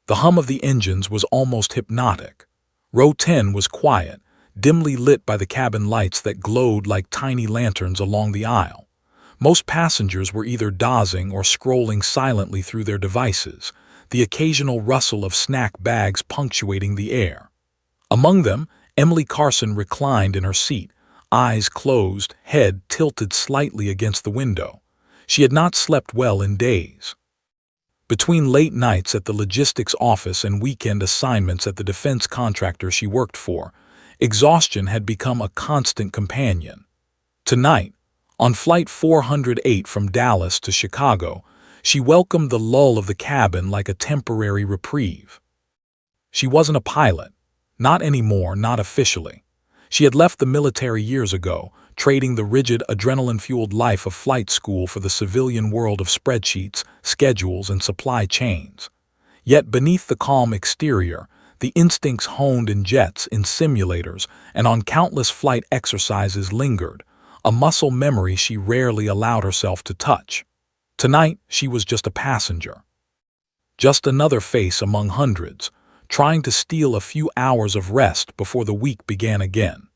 The hum of the engines was almost hypnotic. Row 10 was quiet, dimly lit by the cabin lights that glowed like tiny lanterns along the aisle. Most passengers were either dozing or scrolling silently through their devices, the occasional rustle of snack bags punctuating the air. Among them, Emily Carson reclined in her seat, eyes closed, head tilted slightly against the window. She had not slept well in days. Between late nights at the logistics office and weekend assignments at the defense contractor she worked for, exhaustion had become a constant companion. Tonight, on Flight 408 from Dallas to Chicago, she welcomed the lull of the cabin like a temporary reprieve. She wasn't a pilot. Not anymore, not officially. She had left the military years ago, trading the rigid, adrenaline-fueled life of flight school for the civilian world of spreadsheets, schedules, and supply chains. Yet beneath the calm exterior, the instincts honed in jets, in simulators, and on countless flight exercises lingered, a muscle memory she rarely allowed herself to touch. Tonight, she was just a passenger. Just another face among hundreds, trying to steal a few hours of rest before the week began again.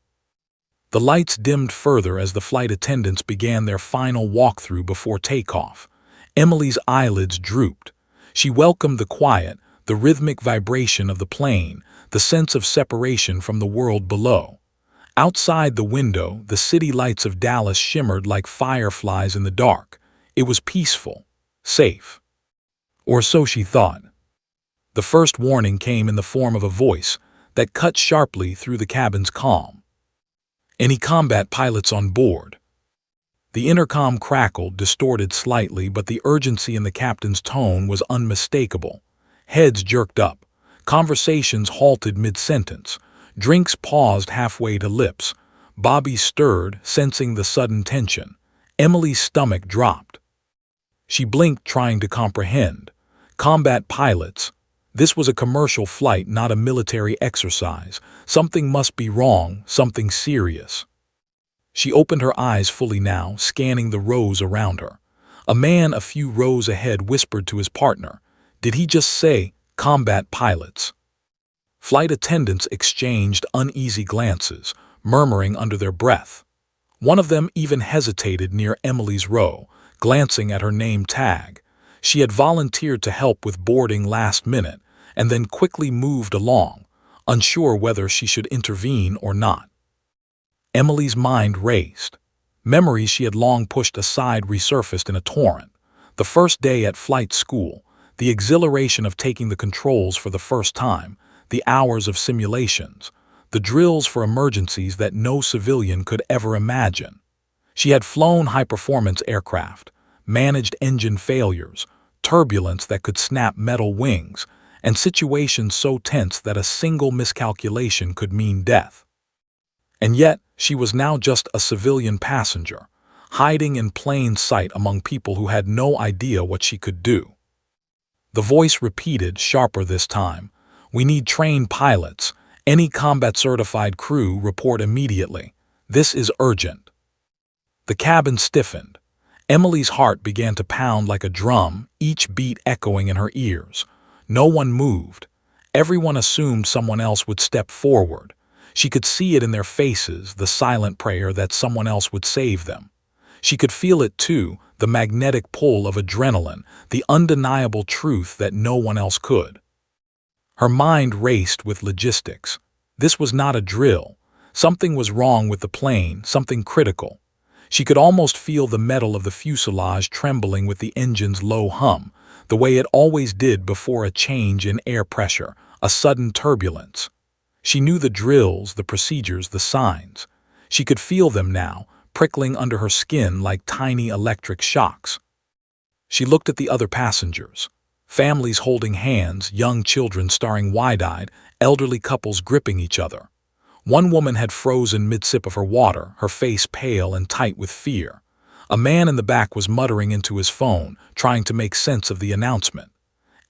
The lights dimmed further as the flight attendants began their final walkthrough before takeoff. Emily's eyelids drooped. She welcomed the quiet, the rhythmic vibration of the plane, the sense of separation from the world below. Outside the window, the city lights of Dallas shimmered like fireflies in the dark. It was peaceful, safe. Or so she thought. The first warning came in the form of a voice that cut sharply through the cabin's calm. Any combat pilots on board? The intercom crackled, distorted slightly, but the urgency in the captain's tone was unmistakable. Heads jerked up. Conversations halted mid-sentence. Drinks paused halfway to lips. Bobby stirred, sensing the sudden tension. Emily's stomach dropped. She blinked, trying to comprehend. Combat pilots. This was a commercial flight, not a military exercise. Something must be wrong, something serious. She opened her eyes fully now, scanning the rows around her. A man a few rows ahead whispered to his partner, "Did he just say, combat pilots?" Flight attendants exchanged uneasy glances, murmuring under their breath. One of them even hesitated near Emily's row, glancing at her name tag. She had volunteered to help with boarding last minute, and then quickly moved along, unsure whether she should intervene or not. Emily's mind raced. Memories she had long pushed aside resurfaced in a torrent. The first day at flight school, the exhilaration of taking the controls for the first time, the hours of simulations, the drills for emergencies that no civilian could ever imagine. She had flown high-performance aircraft, managed engine failures, turbulence that could snap metal wings, and situations so tense that a single miscalculation could mean death. And yet, she was now just a civilian passenger, hiding in plain sight among people who had no idea what she could do. The voice repeated, sharper this time, "We need trained pilots. Any combat-certified crew report immediately. This is urgent." The cabin stiffened. Emily's heart began to pound like a drum, each beat echoing in her ears. No one moved. Everyone assumed someone else would step forward. She could see it in their faces, the silent prayer that someone else would save them. She could feel it too, the magnetic pull of adrenaline, the undeniable truth that no one else could. Her mind raced with logistics. This was not a drill. Something was wrong with the plane, something critical. She could almost feel the metal of the fuselage trembling with the engine's low hum, the way it always did before a change in air pressure, a sudden turbulence. She knew the drills, the procedures, the signs. She could feel them now, prickling under her skin like tiny electric shocks. She looked at the other passengers. Families holding hands, young children staring wide-eyed, elderly couples gripping each other. One woman had frozen mid-sip of her water, her face pale and tight with fear. A man in the back was muttering into his phone, trying to make sense of the announcement.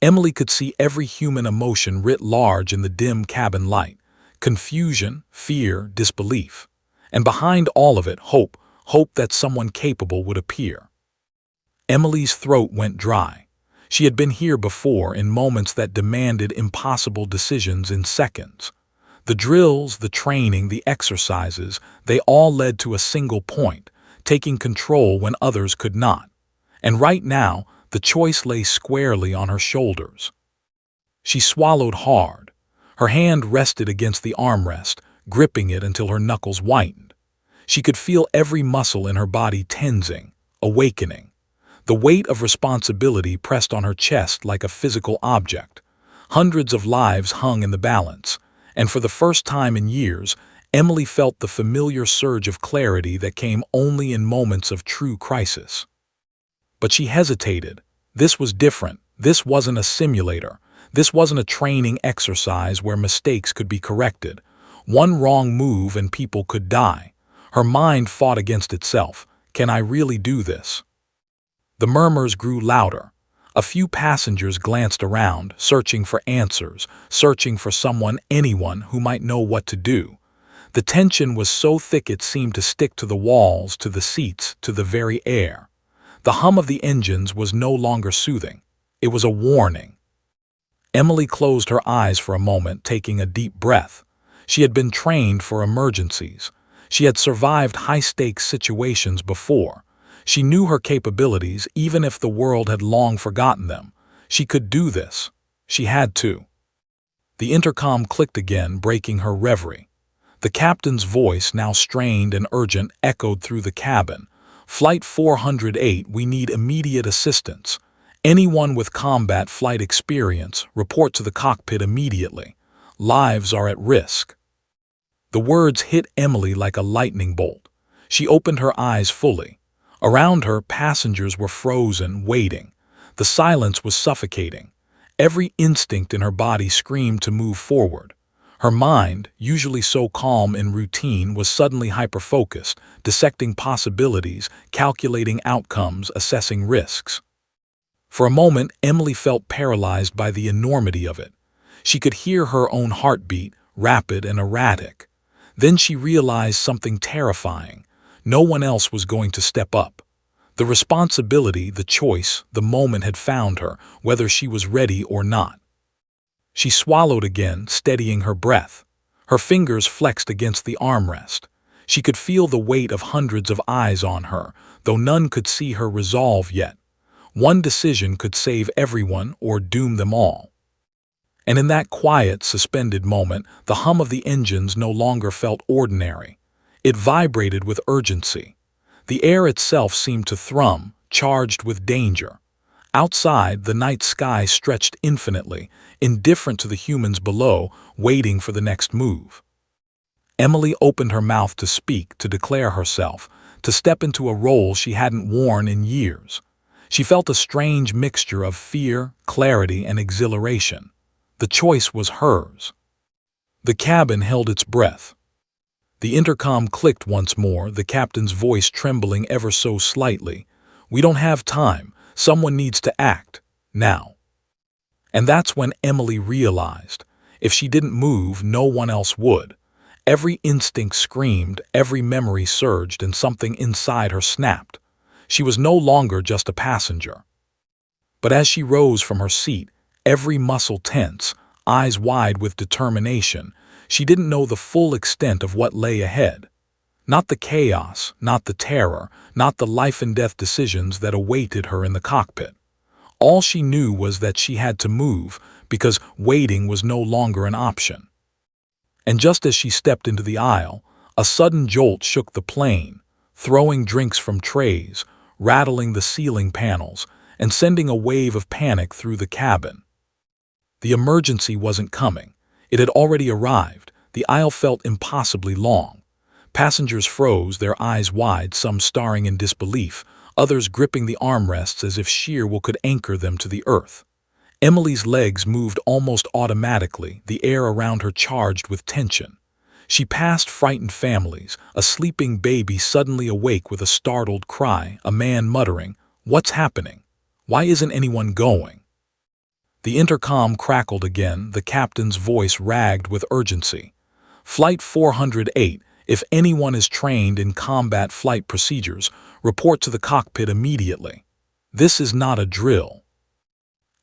Emily could see every human emotion writ large in the dim cabin light. Confusion, fear, disbelief. And behind all of it, hope that someone capable would appear. Emily's throat went dry. She had been here before in moments that demanded impossible decisions in seconds. The drills, the training, the exercises, they all led to a single point, taking control when others could not. And right now, the choice lay squarely on her shoulders. She swallowed hard. Her hand rested against the armrest, gripping it until her knuckles whitened. She could feel every muscle in her body tensing, awakening. The weight of responsibility pressed on her chest like a physical object. Hundreds of lives hung in the balance, and for the first time in years, Emily felt the familiar surge of clarity that came only in moments of true crisis. But she hesitated. This was different. This wasn't a simulator. This wasn't a training exercise where mistakes could be corrected. One wrong move and people could die. Her mind fought against itself. Can I really do this? The murmurs grew louder. A few passengers glanced around, searching for answers, searching for anyone who might know what to do. The tension was so thick it seemed to stick to the walls, to the seats, to the very air. The hum of the engines was no longer soothing. It was a warning. Emily closed her eyes for a moment, taking a deep breath. She had been trained for emergencies. She had survived high-stakes situations before. She knew her capabilities, even if the world had long forgotten them. She could do this. She had to. The intercom clicked again, breaking her reverie. The captain's voice, now strained and urgent, echoed through the cabin. Flight 408, we need immediate assistance. Anyone with combat flight experience, report to the cockpit immediately. Lives are at risk. The words hit Emily like a lightning bolt. She opened her eyes fully. Around her, passengers were frozen, waiting. The silence was suffocating. Every instinct in her body screamed to move forward. Her mind, usually so calm in routine, was suddenly hyper-focused, dissecting possibilities, calculating outcomes, assessing risks. For a moment, Emily felt paralyzed by the enormity of it. She could hear her own heartbeat, rapid and erratic. Then she realized something terrifying. No one else was going to step up. The responsibility, the choice, the moment had found her, whether she was ready or not. She swallowed again, steadying her breath. Her fingers flexed against the armrest. She could feel the weight of hundreds of eyes on her, though none could see her resolve yet. One decision could save everyone or doom them all. And in that quiet, suspended moment, the hum of the engines no longer felt ordinary. It vibrated with urgency. The air itself seemed to thrum, charged with danger. Outside, the night sky stretched infinitely, indifferent to the humans below, waiting for the next move. Emily opened her mouth to speak, to declare herself, to step into a role she hadn't worn in years. She felt a strange mixture of fear, clarity, and exhilaration. The choice was hers. The cabin held its breath. The intercom clicked once more, the captain's voice trembling ever so slightly. We don't have time. Someone needs to act. Now. And that's when Emily realized. If she didn't move, no one else would. Every instinct screamed, every memory surged, and something inside her snapped. She was no longer just a passenger. But as she rose from her seat, every muscle tense, eyes wide with determination, she didn't know the full extent of what lay ahead. Not the chaos, not the terror, not the life-and-death decisions that awaited her in the cockpit. All she knew was that she had to move, because waiting was no longer an option. And just as she stepped into the aisle, a sudden jolt shook the plane, throwing drinks from trays, rattling the ceiling panels, and sending a wave of panic through the cabin. The emergency wasn't coming. It had already arrived. The aisle felt impossibly long. Passengers froze, their eyes wide, some staring in disbelief, others gripping the armrests as if sheer will could anchor them to the earth. Emily's legs moved almost automatically, the air around her charged with tension. She passed frightened families, a sleeping baby suddenly awake with a startled cry, a man muttering, "What's happening? Why isn't anyone going?" The intercom crackled again, the captain's voice ragged with urgency. Flight 408, if anyone is trained in combat flight procedures, report to the cockpit immediately. This is not a drill.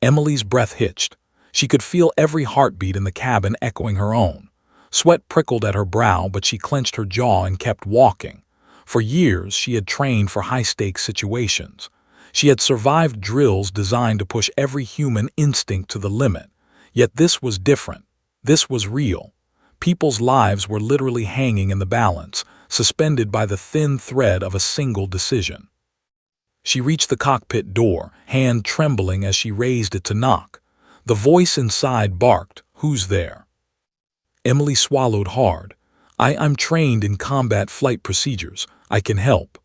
Emily's breath hitched. She could feel every heartbeat in the cabin echoing her own. Sweat prickled at her brow, but she clenched her jaw and kept walking. For years, she had trained for high-stakes situations. She had survived drills designed to push every human instinct to the limit. Yet this was different. This was real. People's lives were literally hanging in the balance, suspended by the thin thread of a single decision. She reached the cockpit door, hand trembling as she raised it to knock. The voice inside barked, "Who's there?" Emily swallowed hard. I'm trained in combat flight procedures. I can help."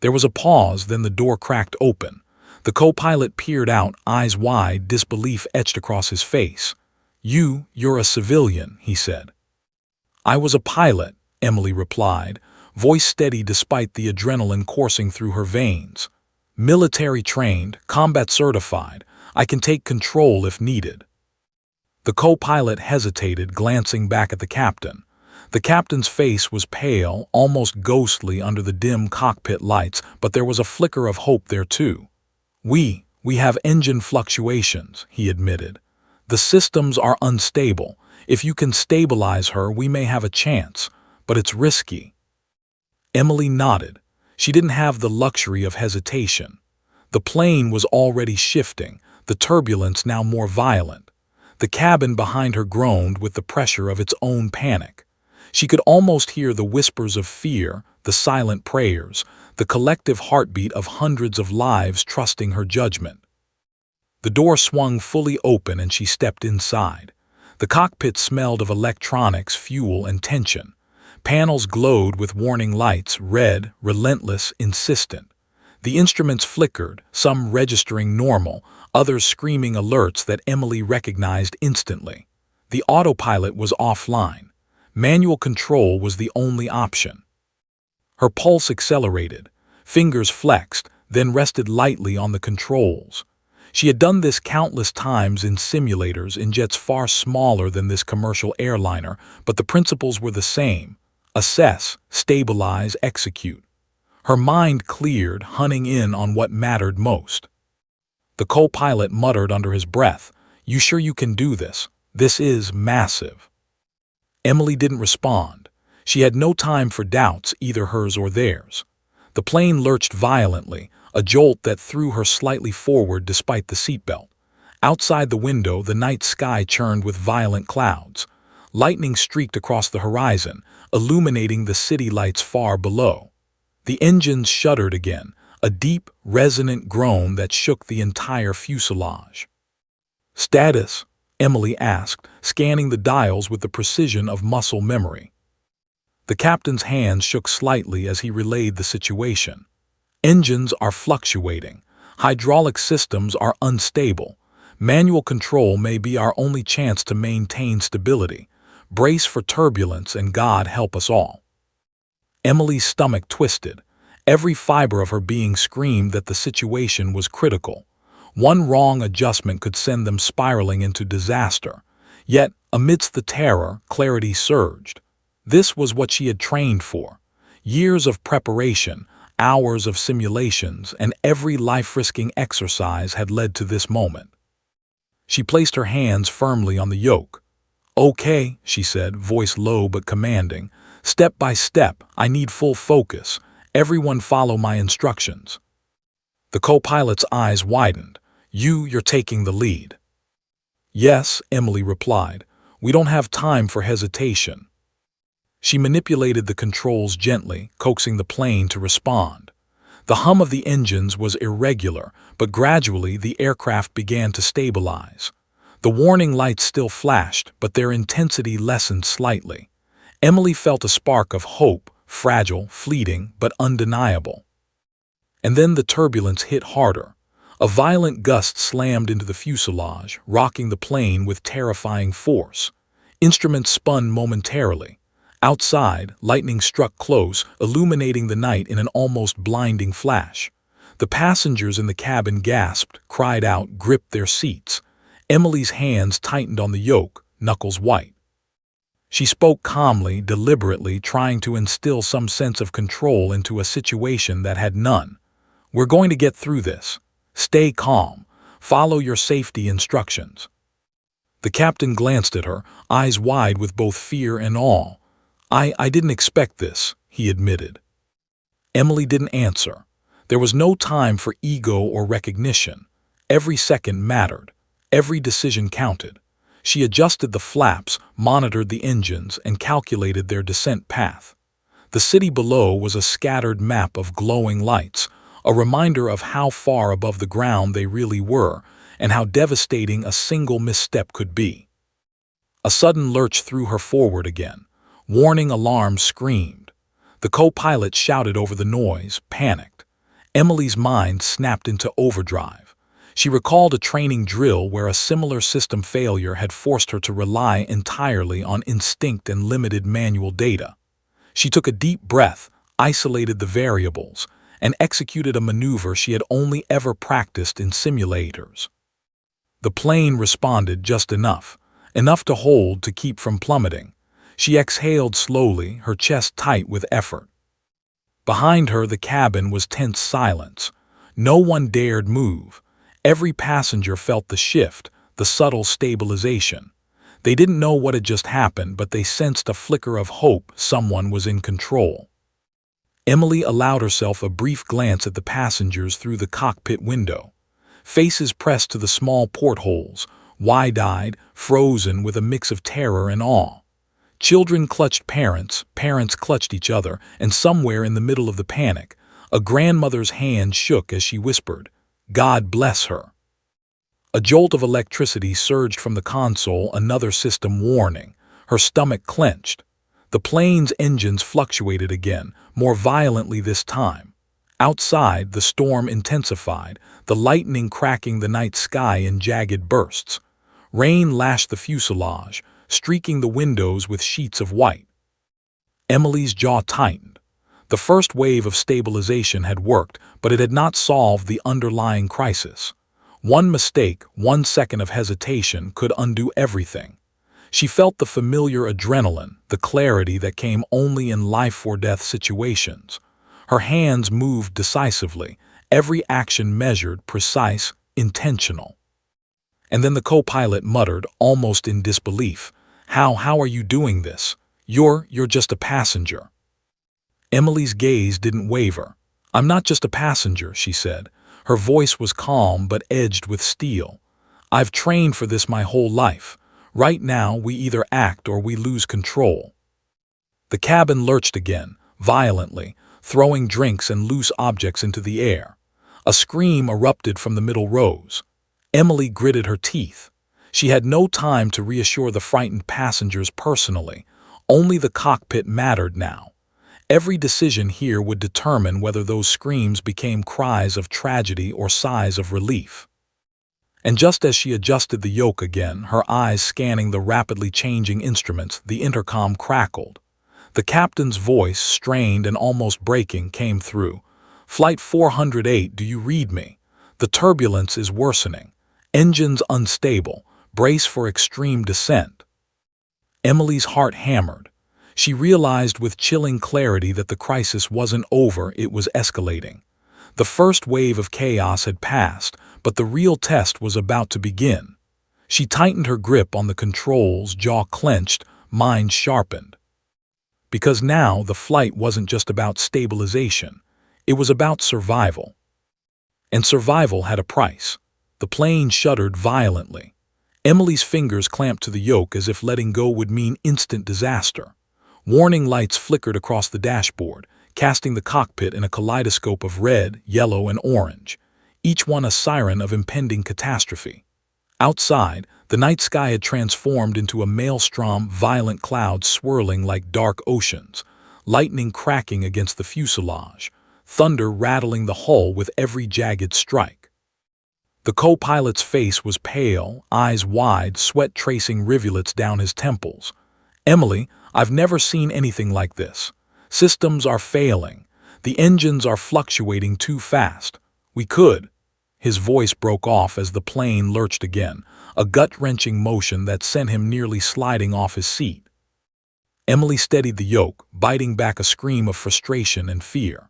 There was a pause, then the door cracked open. The co-pilot peered out, eyes wide, disbelief etched across his face. You're a civilian," he said. "I was a pilot," Emily replied, voice steady despite the adrenaline coursing through her veins. "Military trained, combat certified. I can take control if needed." The co-pilot hesitated, glancing back at the captain. The captain's face was pale, almost ghostly under the dim cockpit lights, but there was a flicker of hope there too. We have engine fluctuations," he admitted. "The systems are unstable. If you can stabilize her, we may have a chance, but it's risky." Emily nodded. She didn't have the luxury of hesitation. The plane was already shifting, the turbulence now more violent. The cabin behind her groaned with the pressure of its own panic. She could almost hear the whispers of fear, the silent prayers, the collective heartbeat of hundreds of lives trusting her judgment. The door swung fully open and she stepped inside. The cockpit smelled of electronics, fuel, and tension. Panels glowed with warning lights, red, relentless, insistent. The instruments flickered, some registering normal, others screaming alerts that Emily recognized instantly. The autopilot was offline. Manual control was the only option. Her pulse accelerated. Fingers flexed, then rested lightly on the controls. She had done this countless times in simulators in jets far smaller than this commercial airliner, but the principles were the same. Assess, stabilize, execute. Her mind cleared, honing in on what mattered most. The co-pilot muttered under his breath, "You sure you can do this? This is massive." Emily didn't respond. She had no time for doubts, either hers or theirs. The plane lurched violently, a jolt that threw her slightly forward despite the seatbelt. Outside the window, the night sky churned with violent clouds. Lightning streaked across the horizon, illuminating the city lights far below. The engines shuddered again, a deep, resonant groan that shook the entire fuselage. "Status?" Emily asked, scanning the dials with the precision of muscle memory. The captain's hands shook slightly as he relayed the situation. "Engines are fluctuating. Hydraulic systems are unstable. Manual control may be our only chance to maintain stability. Brace for turbulence and God help us all." Emily's stomach twisted. Every fiber of her being screamed that the situation was critical. One wrong adjustment could send them spiraling into disaster. Yet, amidst the terror, clarity surged. This was what she had trained for. Years of preparation, hours of simulations, and every life-risking exercise had led to this moment. She placed her hands firmly on the yoke. "Okay," she said, voice low but commanding. "Step by step, I need full focus. Everyone follow my instructions." The co-pilot's eyes widened. You're taking the lead." "Yes," Emily replied. "We don't have time for hesitation." She manipulated the controls gently, coaxing the plane to respond. The hum of the engines was irregular, but gradually the aircraft began to stabilize. The warning lights still flashed, but their intensity lessened slightly. Emily felt a spark of hope, fragile, fleeting, but undeniable. And then the turbulence hit harder. A violent gust slammed into the fuselage, rocking the plane with terrifying force. Instruments spun momentarily. Outside, lightning struck close, illuminating the night in an almost blinding flash. The passengers in the cabin gasped, cried out, gripped their seats. Emily's hands tightened on the yoke, knuckles white. She spoke calmly, deliberately, trying to instill some sense of control into a situation that had none. "We're going to get through this. Stay calm. Follow your safety instructions." The captain glanced at her, eyes wide with both fear and awe. I didn't expect this," he admitted. Emily didn't answer. There was no time for ego or recognition. Every second mattered. Every decision counted. She adjusted the flaps, monitored the engines, and calculated their descent path. The city below was a scattered map of glowing lights, a reminder of how far above the ground they really were, and how devastating a single misstep could be. A sudden lurch threw her forward again. Warning alarms screamed. The co-pilot shouted over the noise, panicked. Emily's mind snapped into overdrive. She recalled a training drill where a similar system failure had forced her to rely entirely on instinct and limited manual data. She took a deep breath, isolated the variables, and executed a maneuver she had only ever practiced in simulators. The plane responded just enough to hold to keep from plummeting. She exhaled slowly, her chest tight with effort. Behind her, the cabin was tense silence. No one dared move. Every passenger felt the shift, the subtle stabilization. They didn't know what had just happened, but they sensed a flicker of hope someone was in control. Emily allowed herself a brief glance at the passengers through the cockpit window. Faces pressed to the small portholes, wide-eyed, frozen with a mix of terror and awe. Children clutched parents, parents clutched each other, and somewhere in the middle of the panic, a grandmother's hand shook as she whispered, "God bless her." A jolt of electricity surged from the console, another system warning. Her stomach clenched. The plane's engines fluctuated again, more violently this time. Outside, the storm intensified, the lightning cracking the night sky in jagged bursts. Rain lashed the fuselage, streaking the windows with sheets of white. Emily's jaw tightened. The first wave of stabilization had worked, but it had not solved the underlying crisis. One mistake, 1 second of hesitation could undo everything. She felt the familiar adrenaline, the clarity that came only in life-or-death situations. Her hands moved decisively, every action measured, precise, intentional. And then the co-pilot muttered, almost in disbelief, How are you doing this? You're just a passenger." Emily's gaze didn't waver. "I'm not just a passenger," she said. Her voice was calm but edged with steel. "I've trained for this my whole life. Right now, we either act or we lose control." The cabin lurched again, violently, throwing drinks and loose objects into the air. A scream erupted from the middle rows. Emily gritted her teeth. She had no time to reassure the frightened passengers personally. Only the cockpit mattered now. Every decision here would determine whether those screams became cries of tragedy or sighs of relief. And just as she adjusted the yoke again, her eyes scanning the rapidly changing instruments, the intercom crackled. The captain's voice, strained and almost breaking, came through. "Flight 408, do you read me? The turbulence is worsening. Engines unstable. Brace for extreme descent." Emily's heart hammered. She realized with chilling clarity that the crisis wasn't over, it was escalating. The first wave of chaos had passed, but the real test was about to begin. She tightened her grip on the controls, jaw clenched, mind sharpened. Because now the flight wasn't just about stabilization. It was about survival. And survival had a price. The plane shuddered violently. Emily's fingers clamped to the yoke as if letting go would mean instant disaster. Warning lights flickered across the dashboard, casting the cockpit in a kaleidoscope of red, yellow, and orange, each one a siren of impending catastrophe. Outside, the night sky had transformed into a maelstrom, violent clouds swirling like dark oceans, lightning cracking against the fuselage, thunder rattling the hull with every jagged strike. The co-pilot's face was pale, eyes wide, sweat tracing rivulets down his temples. "Emily, I've never seen anything like this. Systems are failing. The engines are fluctuating too fast. We could." His voice broke off as the plane lurched again, a gut-wrenching motion that sent him nearly sliding off his seat. Emily steadied the yoke, biting back a scream of frustration and fear.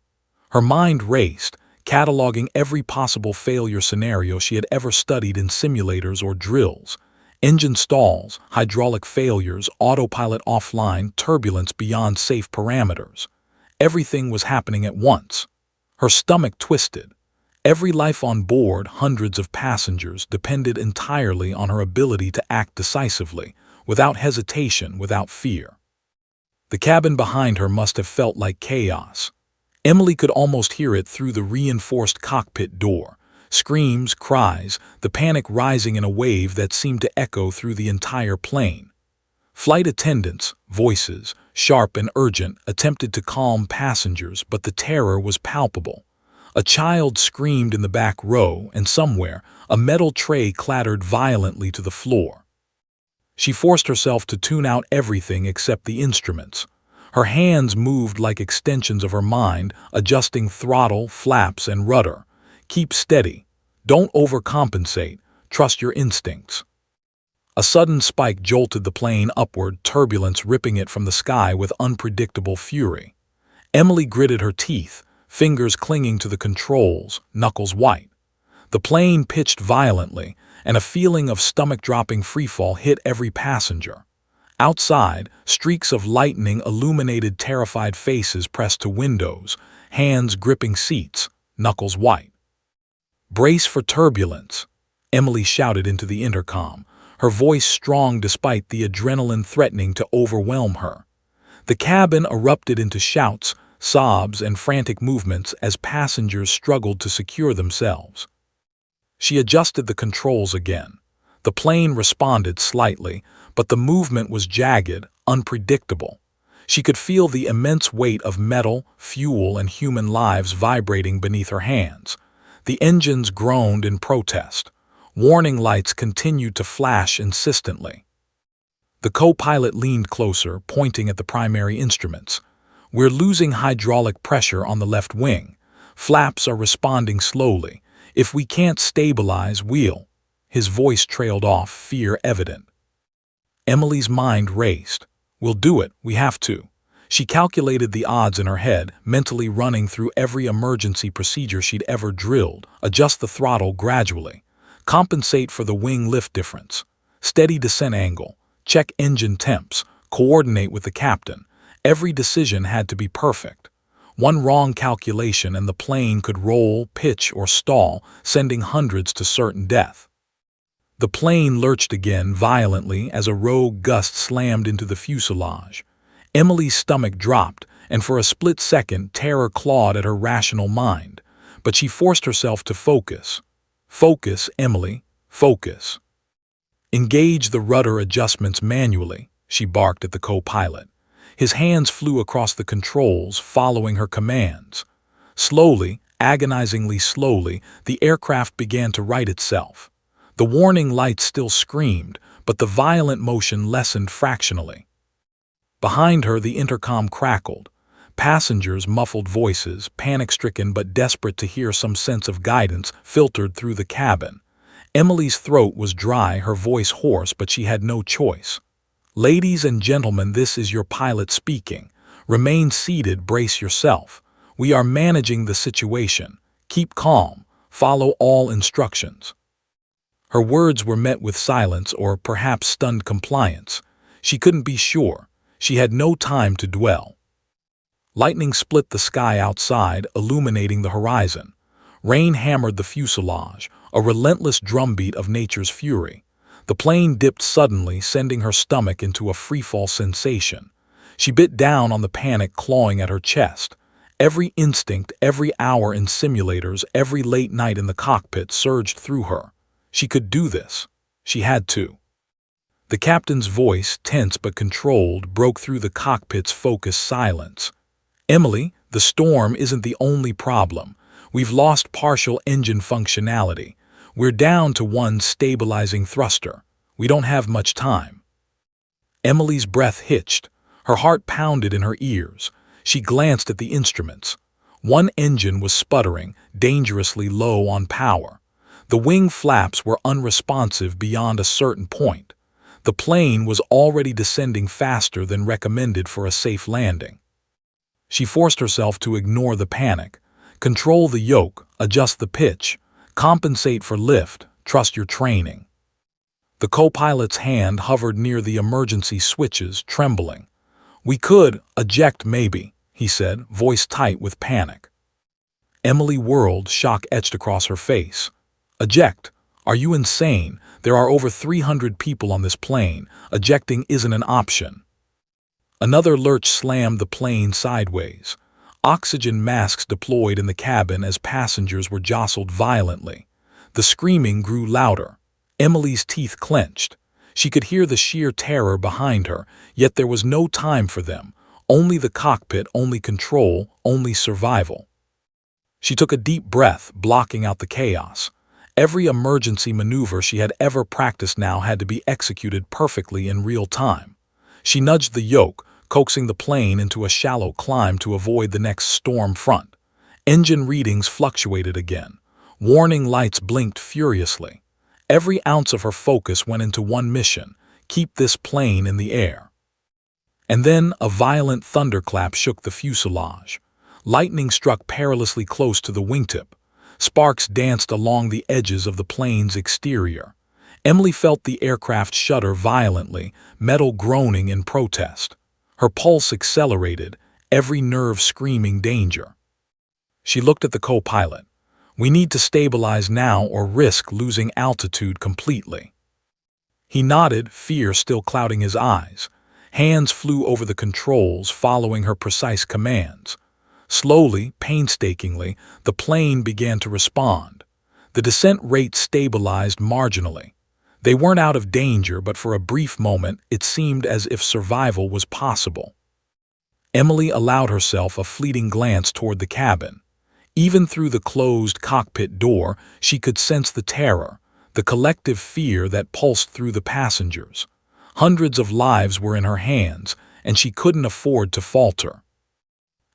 Her mind raced, cataloging every possible failure scenario she had ever studied in simulators or drills. Engine stalls, hydraulic failures, autopilot offline, turbulence beyond safe parameters. Everything was happening at once. Her stomach twisted. Every life on board, hundreds of passengers, depended entirely on her ability to act decisively, without hesitation, without fear. The cabin behind her must have felt like chaos. Emily could almost hear it through the reinforced cockpit door. Screams, cries, the panic rising in a wave that seemed to echo through the entire plane. Flight attendants, voices, sharp and urgent, attempted to calm passengers, but the terror was palpable. A child screamed in the back row, and somewhere, a metal tray clattered violently to the floor. She forced herself to tune out everything except the instruments. Her hands moved like extensions of her mind, adjusting throttle, flaps, and rudder. Keep steady. Don't overcompensate. Trust your instincts. A sudden spike jolted the plane upward, turbulence ripping it from the sky with unpredictable fury. Emily gritted her teeth, fingers clinging to the controls, knuckles white. The plane pitched violently, and a feeling of stomach-dropping freefall hit every passenger. Outside, streaks of lightning illuminated terrified faces pressed to windows, hands gripping seats, knuckles white. "Brace for turbulence," Emily shouted into the intercom, her voice strong despite the adrenaline threatening to overwhelm her. The cabin erupted into shouts, sobs, and frantic movements as passengers struggled to secure themselves. She adjusted the controls again. The plane responded slightly, but the movement was jagged, unpredictable. She could feel the immense weight of metal, fuel, and human lives vibrating beneath her hands. The engines groaned in protest. Warning lights continued to flash insistently. The co-pilot leaned closer, pointing at the primary instruments. "We're losing hydraulic pressure on the left wing. Flaps are responding slowly. If we can't stabilize, we'll—" His voice trailed off, fear evident. Emily's mind raced. "We'll do it, we have to." She calculated the odds in her head, mentally running through every emergency procedure she'd ever drilled. Adjust the throttle gradually. Compensate for the wing lift difference. Steady descent angle. Check engine temps. Coordinate with the captain. Every decision had to be perfect. One wrong calculation and the plane could roll, pitch, or stall, sending hundreds to certain death. The plane lurched again violently as a rogue gust slammed into the fuselage. Emily's stomach dropped, and for a split second terror clawed at her rational mind. But she forced herself to focus. "Focus, Emily, focus." "Engage the rudder adjustments manually," she barked at the co-pilot. His hands flew across the controls, following her commands. Slowly, agonizingly slowly, the aircraft began to right itself. The warning lights still screamed, but the violent motion lessened fractionally. Behind her, the intercom crackled. Passengers' muffled voices, panic-stricken but desperate to hear some sense of guidance, filtered through the cabin. Emily's throat was dry, her voice hoarse, but she had no choice. "Ladies and gentlemen, this is your pilot speaking. Remain seated, brace yourself. We are managing the situation. Keep calm. Follow all instructions." Her words were met with silence or perhaps stunned compliance. She couldn't be sure. She had no time to dwell. Lightning split the sky outside, illuminating the horizon. Rain hammered the fuselage, a relentless drumbeat of nature's fury. The plane dipped suddenly, sending her stomach into a freefall sensation. She bit down on the panic clawing at her chest. Every instinct, every hour in simulators, every late night in the cockpit surged through her. She could do this. She had to. The captain's voice, tense but controlled, broke through the cockpit's focused silence. "Emily, the storm isn't the only problem. We've lost partial engine functionality. We're down to one stabilizing thruster. We don't have much time." Emily's breath hitched. Her heart pounded in her ears. She glanced at the instruments. One engine was sputtering, dangerously low on power. The wing flaps were unresponsive beyond a certain point. The plane was already descending faster than recommended for a safe landing. She forced herself to ignore the panic. Control the yoke, adjust the pitch, compensate for lift, trust your training. The co-pilot's hand hovered near the emergency switches, trembling. We could eject maybe, he said, voice tight with panic. Emily whirled, shock etched across her face. Eject? Are you insane? There are over 300 people on this plane. Ejecting isn't an option. Another lurch slammed the plane sideways. Oxygen masks deployed in the cabin as passengers were jostled violently. The screaming grew louder. Emily's teeth clenched. She could hear the sheer terror behind her, yet there was no time for them. Only the cockpit, only control, only survival. She took a deep breath, blocking out the chaos. Every emergency maneuver she had ever practiced now had to be executed perfectly in real time. She nudged the yoke, coaxing the plane into a shallow climb to avoid the next storm front. Engine readings fluctuated again. Warning lights blinked furiously. Every ounce of her focus went into one mission: keep this plane in the air. And then a violent thunderclap shook the fuselage. Lightning struck perilously close to the wingtip. Sparks danced along the edges of the plane's exterior. Emily felt the aircraft shudder violently, metal groaning in protest. Her pulse accelerated, every nerve screaming danger. She looked at the co-pilot. We need to stabilize now or risk losing altitude completely. He nodded, fear still clouding his eyes. Hands flew over the controls, following her precise commands. Slowly, painstakingly, the plane began to respond. The descent rate stabilized marginally. They weren't out of danger, but for a brief moment it seemed as if survival was possible. Emily allowed herself a fleeting glance toward the cabin. Even through the closed cockpit door, she could sense the terror, the collective fear that pulsed through the passengers. Hundreds of lives were in her hands, and she couldn't afford to falter.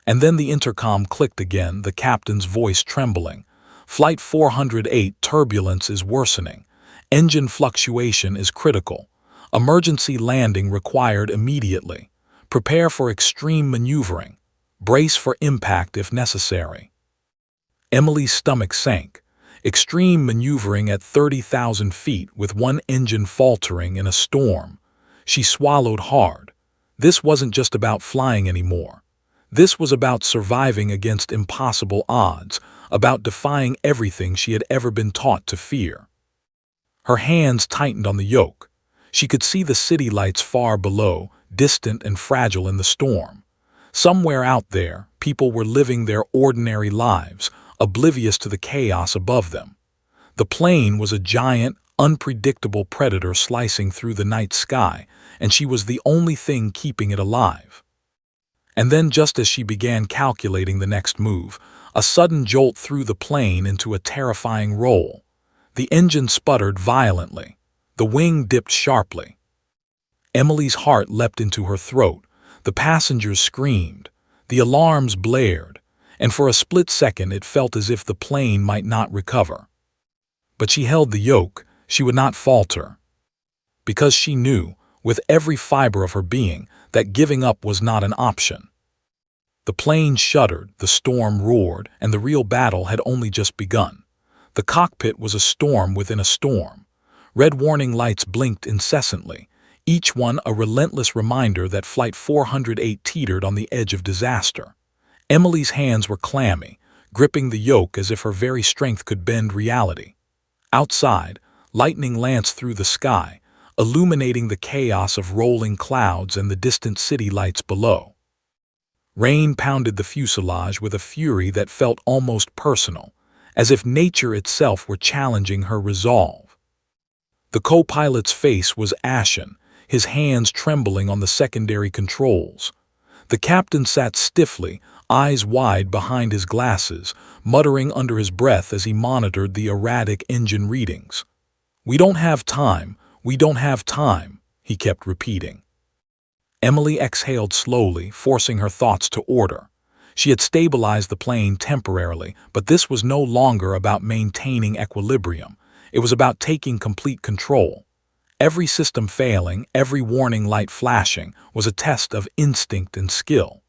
And then the intercom clicked again, the captain's voice trembling. Flight 408, turbulence is worsening. Engine fluctuation is critical. Emergency landing required immediately. Prepare for extreme maneuvering. Brace for impact if necessary. Emily's stomach sank. Extreme maneuvering at 30,000 feet with one engine faltering in a storm. She swallowed hard. This wasn't just about flying anymore. This was about surviving against impossible odds, about defying everything she had ever been taught to fear. Her hands tightened on the yoke. She could see the city lights far below, distant and fragile in the storm. Somewhere out there, people were living their ordinary lives, oblivious to the chaos above them. The plane was a giant, unpredictable predator slicing through the night sky, and she was the only thing keeping it alive. And then, just as she began calculating the next move, a sudden jolt threw the plane into a terrifying roll. The engine sputtered violently. The wing dipped sharply. Emily's heart leapt into her throat. The passengers screamed. The alarms blared. And for a split second it felt as if the plane might not recover. But she held the yoke. She would not falter. Because she knew, with every fiber of her being, that giving up was not an option. The plane shuddered, the storm roared, and the real battle had only just begun. The cockpit was a storm within a storm. Red warning lights blinked incessantly, each one a relentless reminder that Flight 408 teetered on the edge of disaster. Emily's hands were clammy, gripping the yoke as if her very strength could bend reality. Outside, lightning lanced through the sky, illuminating the chaos of rolling clouds and the distant city lights below. Rain pounded the fuselage with a fury that felt almost personal, as if nature itself were challenging her resolve. The co-pilot's face was ashen, his hands trembling on the secondary controls. The captain sat stiffly, eyes wide behind his glasses, muttering under his breath as he monitored the erratic engine readings. "We don't have time, we don't have time," he kept repeating. Emily exhaled slowly, forcing her thoughts to order. She had stabilized the plane temporarily, but this was no longer about maintaining equilibrium. It was about taking complete control. Every system failing, every warning light flashing, was a test of instinct and skill.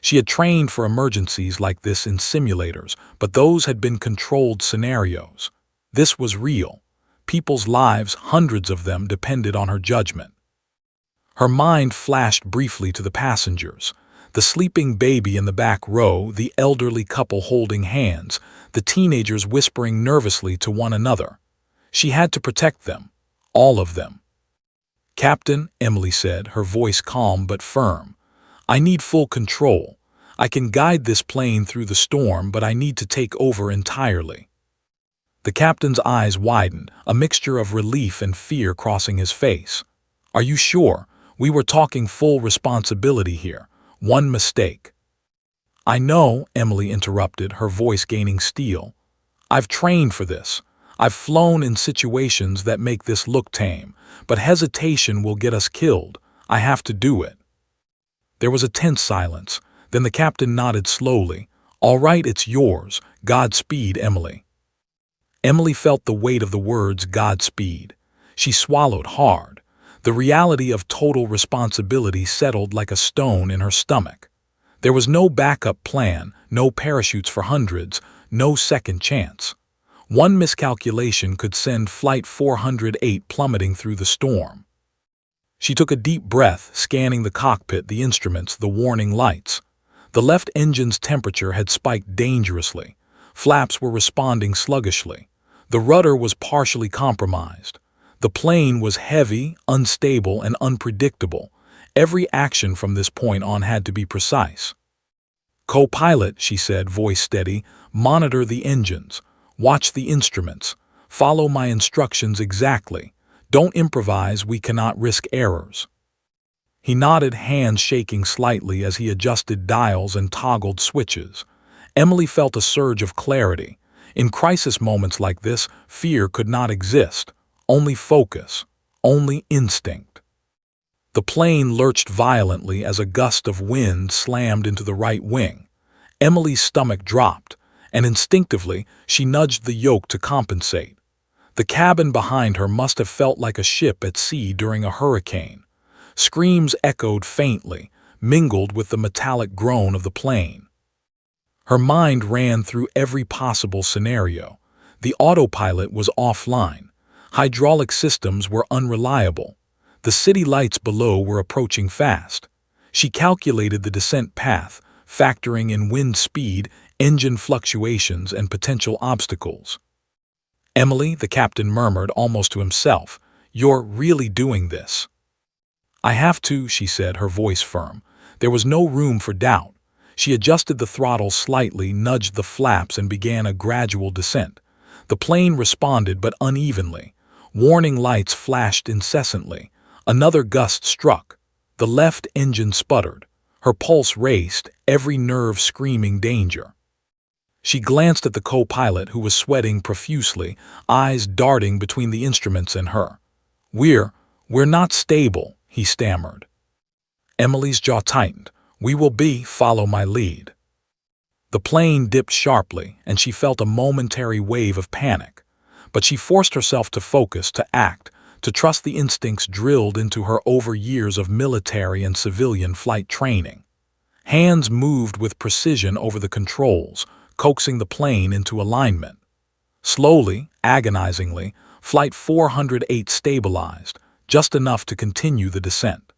She had trained for emergencies like this in simulators, but those had been controlled scenarios. This was real. People's lives, hundreds of them, depended on her judgment. Her mind flashed briefly to the passengers. The sleeping baby in the back row, the elderly couple holding hands, the teenagers whispering nervously to one another. She had to protect them, all of them. "Captain," Emily said, her voice calm but firm, "I need full control. I can guide this plane through the storm, but I need to take over entirely." The captain's eyes widened, a mixture of relief and fear crossing his face. "Are you sure? We were talking full responsibility here. One mistake." "I know," Emily interrupted, her voice gaining steel. "I've trained for this. I've flown in situations that make this look tame, but hesitation will get us killed. I have to do it." There was a tense silence. Then the captain nodded slowly. "All right, it's yours. Godspeed, Emily." Emily felt the weight of the words Godspeed. She swallowed hard. The reality of total responsibility settled like a stone in her stomach. There was no backup plan, no parachutes for hundreds, no second chance. One miscalculation could send Flight 408 plummeting through the storm. She took a deep breath, scanning the cockpit, the instruments, the warning lights. The left engine's temperature had spiked dangerously. Flaps were responding sluggishly. The rudder was partially compromised. The plane was heavy, unstable, and unpredictable. Every action from this point on had to be precise. "Co-pilot," she said, voice steady, "monitor the engines. Watch the instruments. Follow my instructions exactly. Don't improvise, we cannot risk errors." He nodded, hands shaking slightly as he adjusted dials and toggled switches. Emily felt a surge of clarity. In crisis moments like this, fear could not exist. Only focus. Only instinct. The plane lurched violently as a gust of wind slammed into the right wing. Emily's stomach dropped, and instinctively she nudged the yoke to compensate. The cabin behind her must have felt like a ship at sea during a hurricane. Screams echoed faintly, mingled with the metallic groan of the plane. Her mind ran through every possible scenario. The autopilot was offline. Hydraulic systems were unreliable. The city lights below were approaching fast. She calculated the descent path, factoring in wind speed, engine fluctuations, and potential obstacles. "Emily," the captain murmured almost to himself, "you're really doing this." "I have to," she said, her voice firm. There was no room for doubt. She adjusted the throttle slightly, nudged the flaps, and began a gradual descent. The plane responded, but unevenly. Warning lights flashed incessantly. Another gust struck. The left engine sputtered. Her pulse raced, every nerve screaming danger. She glanced at the co-pilot, who was sweating profusely, eyes darting between the instruments and her. We're not stable," he stammered. Emily's jaw tightened. "We will be, follow my lead." The plane dipped sharply, and she felt a momentary wave of panic. But she forced herself to focus, to act, to trust the instincts drilled into her over years of military and civilian flight training. Hands moved with precision over the controls, coaxing the plane into alignment. Slowly, agonizingly, Flight 408 stabilized, just enough to continue the descent.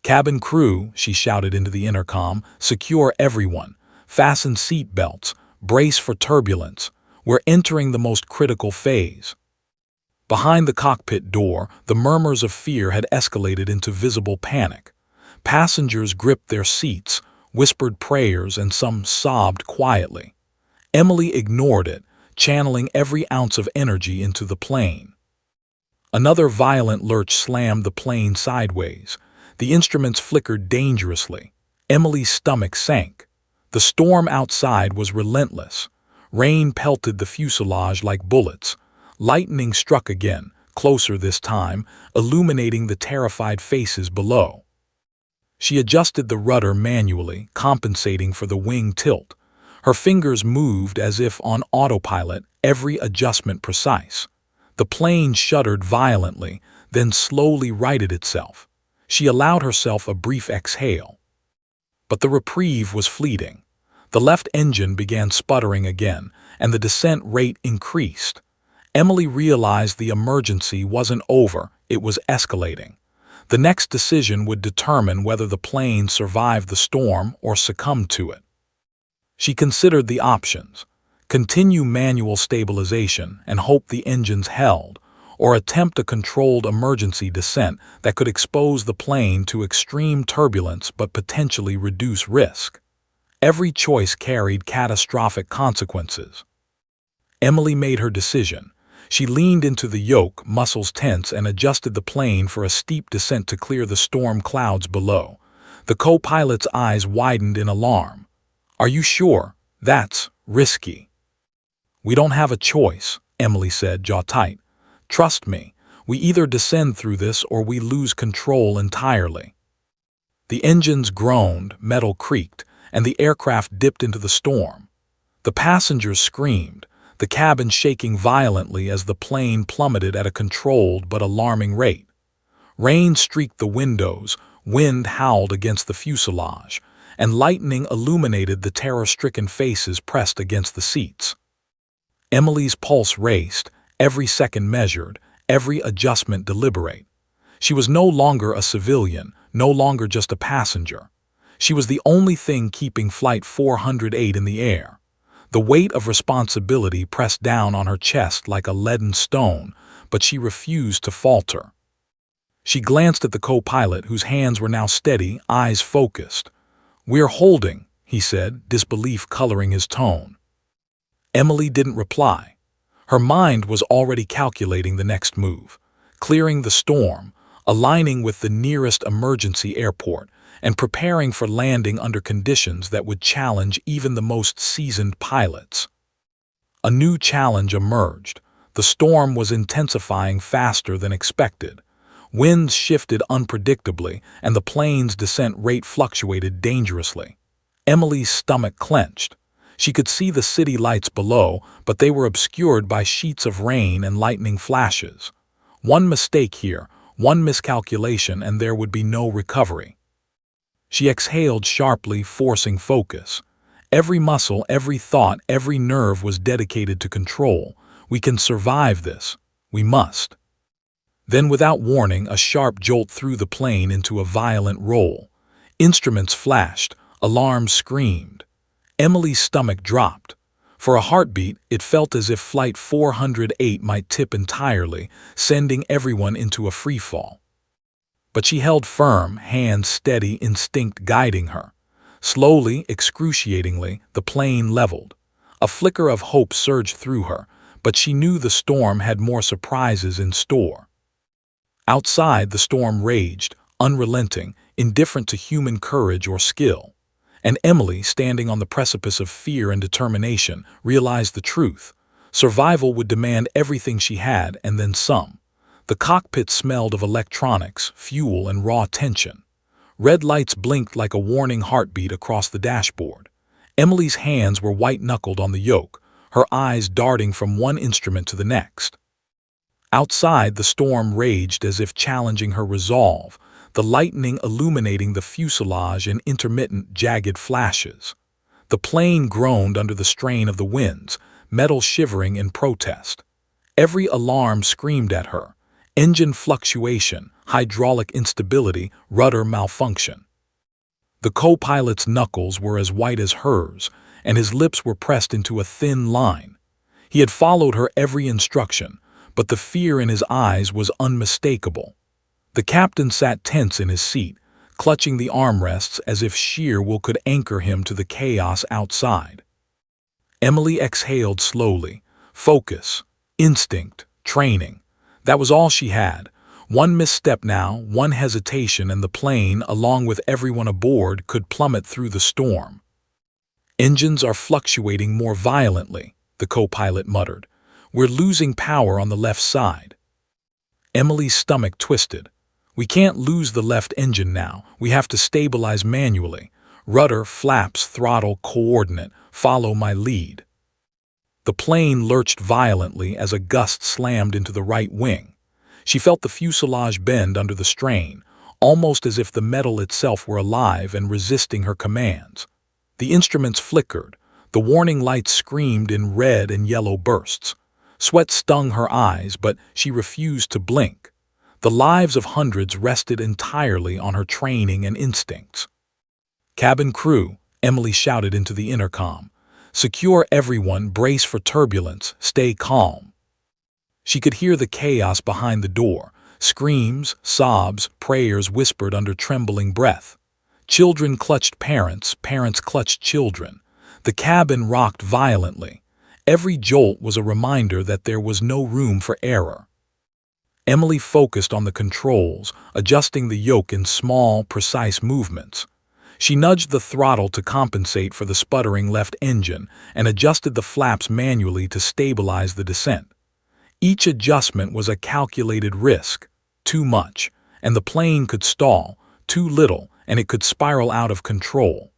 "Cabin crew," she shouted into the intercom, "secure everyone. Fasten seat belts. Brace for turbulence. We're entering the most critical phase." Behind the cockpit door, the murmurs of fear had escalated into visible panic. Passengers gripped their seats, whispered prayers, and some sobbed quietly. Emily ignored it, channeling every ounce of energy into the plane. Another violent lurch slammed the plane sideways. The instruments flickered dangerously. Emily's stomach sank. The storm outside was relentless. Rain pelted the fuselage like bullets. Lightning struck again, closer this time, illuminating the terrified faces below. She adjusted the rudder manually, compensating for the wing tilt. Her fingers moved as if on autopilot, every adjustment precise. The plane shuddered violently, then slowly righted itself. She allowed herself a brief exhale. But the reprieve was fleeting. The left engine began sputtering again, and the descent rate increased. Emily realized the emergency wasn't over, it was escalating. The next decision would determine whether the plane survived the storm or succumbed to it. She considered the options: continue manual stabilization and hope the engines held, or attempt a controlled emergency descent that could expose the plane to extreme turbulence but potentially reduce risk. Every choice carried catastrophic consequences. Emily made her decision. She leaned into the yoke, muscles tense, and adjusted the plane for a steep descent to clear the storm clouds below. The co-pilot's eyes widened in alarm. "Are you sure? That's risky." "We don't have a choice," Emily said, jaw tight. "Trust me, we either descend through this or we lose control entirely." The engines groaned, metal creaked, and the aircraft dipped into the storm. The passengers screamed, the cabin shaking violently as the plane plummeted at a controlled but alarming rate. Rain streaked the windows, wind howled against the fuselage, and lightning illuminated the terror-stricken faces pressed against the seats. Emily's pulse raced, every second measured, every adjustment deliberate. She was no longer a civilian, no longer just a passenger. She was the only thing keeping Flight 408 in the air. The weight of responsibility pressed down on her chest like a leaden stone, but she refused to falter. She glanced at the co-pilot, whose hands were now steady, eyes focused. "We're holding," he said, disbelief coloring his tone. Emily didn't reply. Her mind was already calculating the next move: clearing the storm, aligning with the nearest emergency airport, and preparing for landing under conditions that would challenge even the most seasoned pilots. A new challenge emerged. The storm was intensifying faster than expected. Winds shifted unpredictably, and the plane's descent rate fluctuated dangerously. Emily's stomach clenched. She could see the city lights below, but they were obscured by sheets of rain and lightning flashes. One mistake here, one miscalculation, and there would be no recovery. She exhaled sharply, forcing focus. Every muscle, every thought, every nerve was dedicated to control. "We can survive this. We must." Then, without warning, a sharp jolt threw the plane into a violent roll. Instruments flashed, alarms screamed. Emily's stomach dropped. For a heartbeat, it felt as if Flight 408 might tip entirely, sending everyone into a freefall. But she held firm, hands steady, instinct guiding her. Slowly, excruciatingly, the plane leveled. A flicker of hope surged through her, but she knew the storm had more surprises in store. Outside, the storm raged, unrelenting, indifferent to human courage or skill. And Emily, standing on the precipice of fear and determination, realized the truth. Survival would demand everything she had, and then some. The cockpit smelled of electronics, fuel, and raw tension. Red lights blinked like a warning heartbeat across the dashboard. Emily's hands were white-knuckled on the yoke, her eyes darting from one instrument to the next. Outside, the storm raged as if challenging her resolve, the lightning illuminating the fuselage in intermittent, jagged flashes. The plane groaned under the strain of the winds, metal shivering in protest. Every alarm screamed at her: engine fluctuation, hydraulic instability, rudder malfunction. The co-pilot's knuckles were as white as hers, and his lips were pressed into a thin line. He had followed her every instruction, but the fear in his eyes was unmistakable. The captain sat tense in his seat, clutching the armrests as if sheer will could anchor him to the chaos outside. Emily exhaled slowly. Focus, instinct, training. That was all she had. One misstep now, one hesitation, and the plane, along with everyone aboard, could plummet through the storm. "Engines are fluctuating more violently," the co-pilot muttered. "We're losing power on the left side." Emily's stomach twisted. "We can't lose the left engine now. We have to stabilize manually. Rudder, flaps, throttle, coordinate. Follow my lead." The plane lurched violently as a gust slammed into the right wing. She felt the fuselage bend under the strain, almost as if the metal itself were alive and resisting her commands. The instruments flickered. The warning lights screamed in red and yellow bursts. Sweat stung her eyes, but she refused to blink. The lives of hundreds rested entirely on her training and instincts. "Cabin crew," Emily shouted into the intercom. "Secure everyone, brace for turbulence, stay calm." She could hear the chaos behind the door. Screams, sobs, prayers whispered under trembling breath. Children clutched parents, parents clutched children. The cabin rocked violently. Every jolt was a reminder that there was no room for error. Emily focused on the controls, adjusting the yoke in small, precise movements. She nudged the throttle to compensate for the sputtering left engine and adjusted the flaps manually to stabilize the descent. Each adjustment was a calculated risk. Too much, and the plane could stall. Too little, and it could spiral out of control.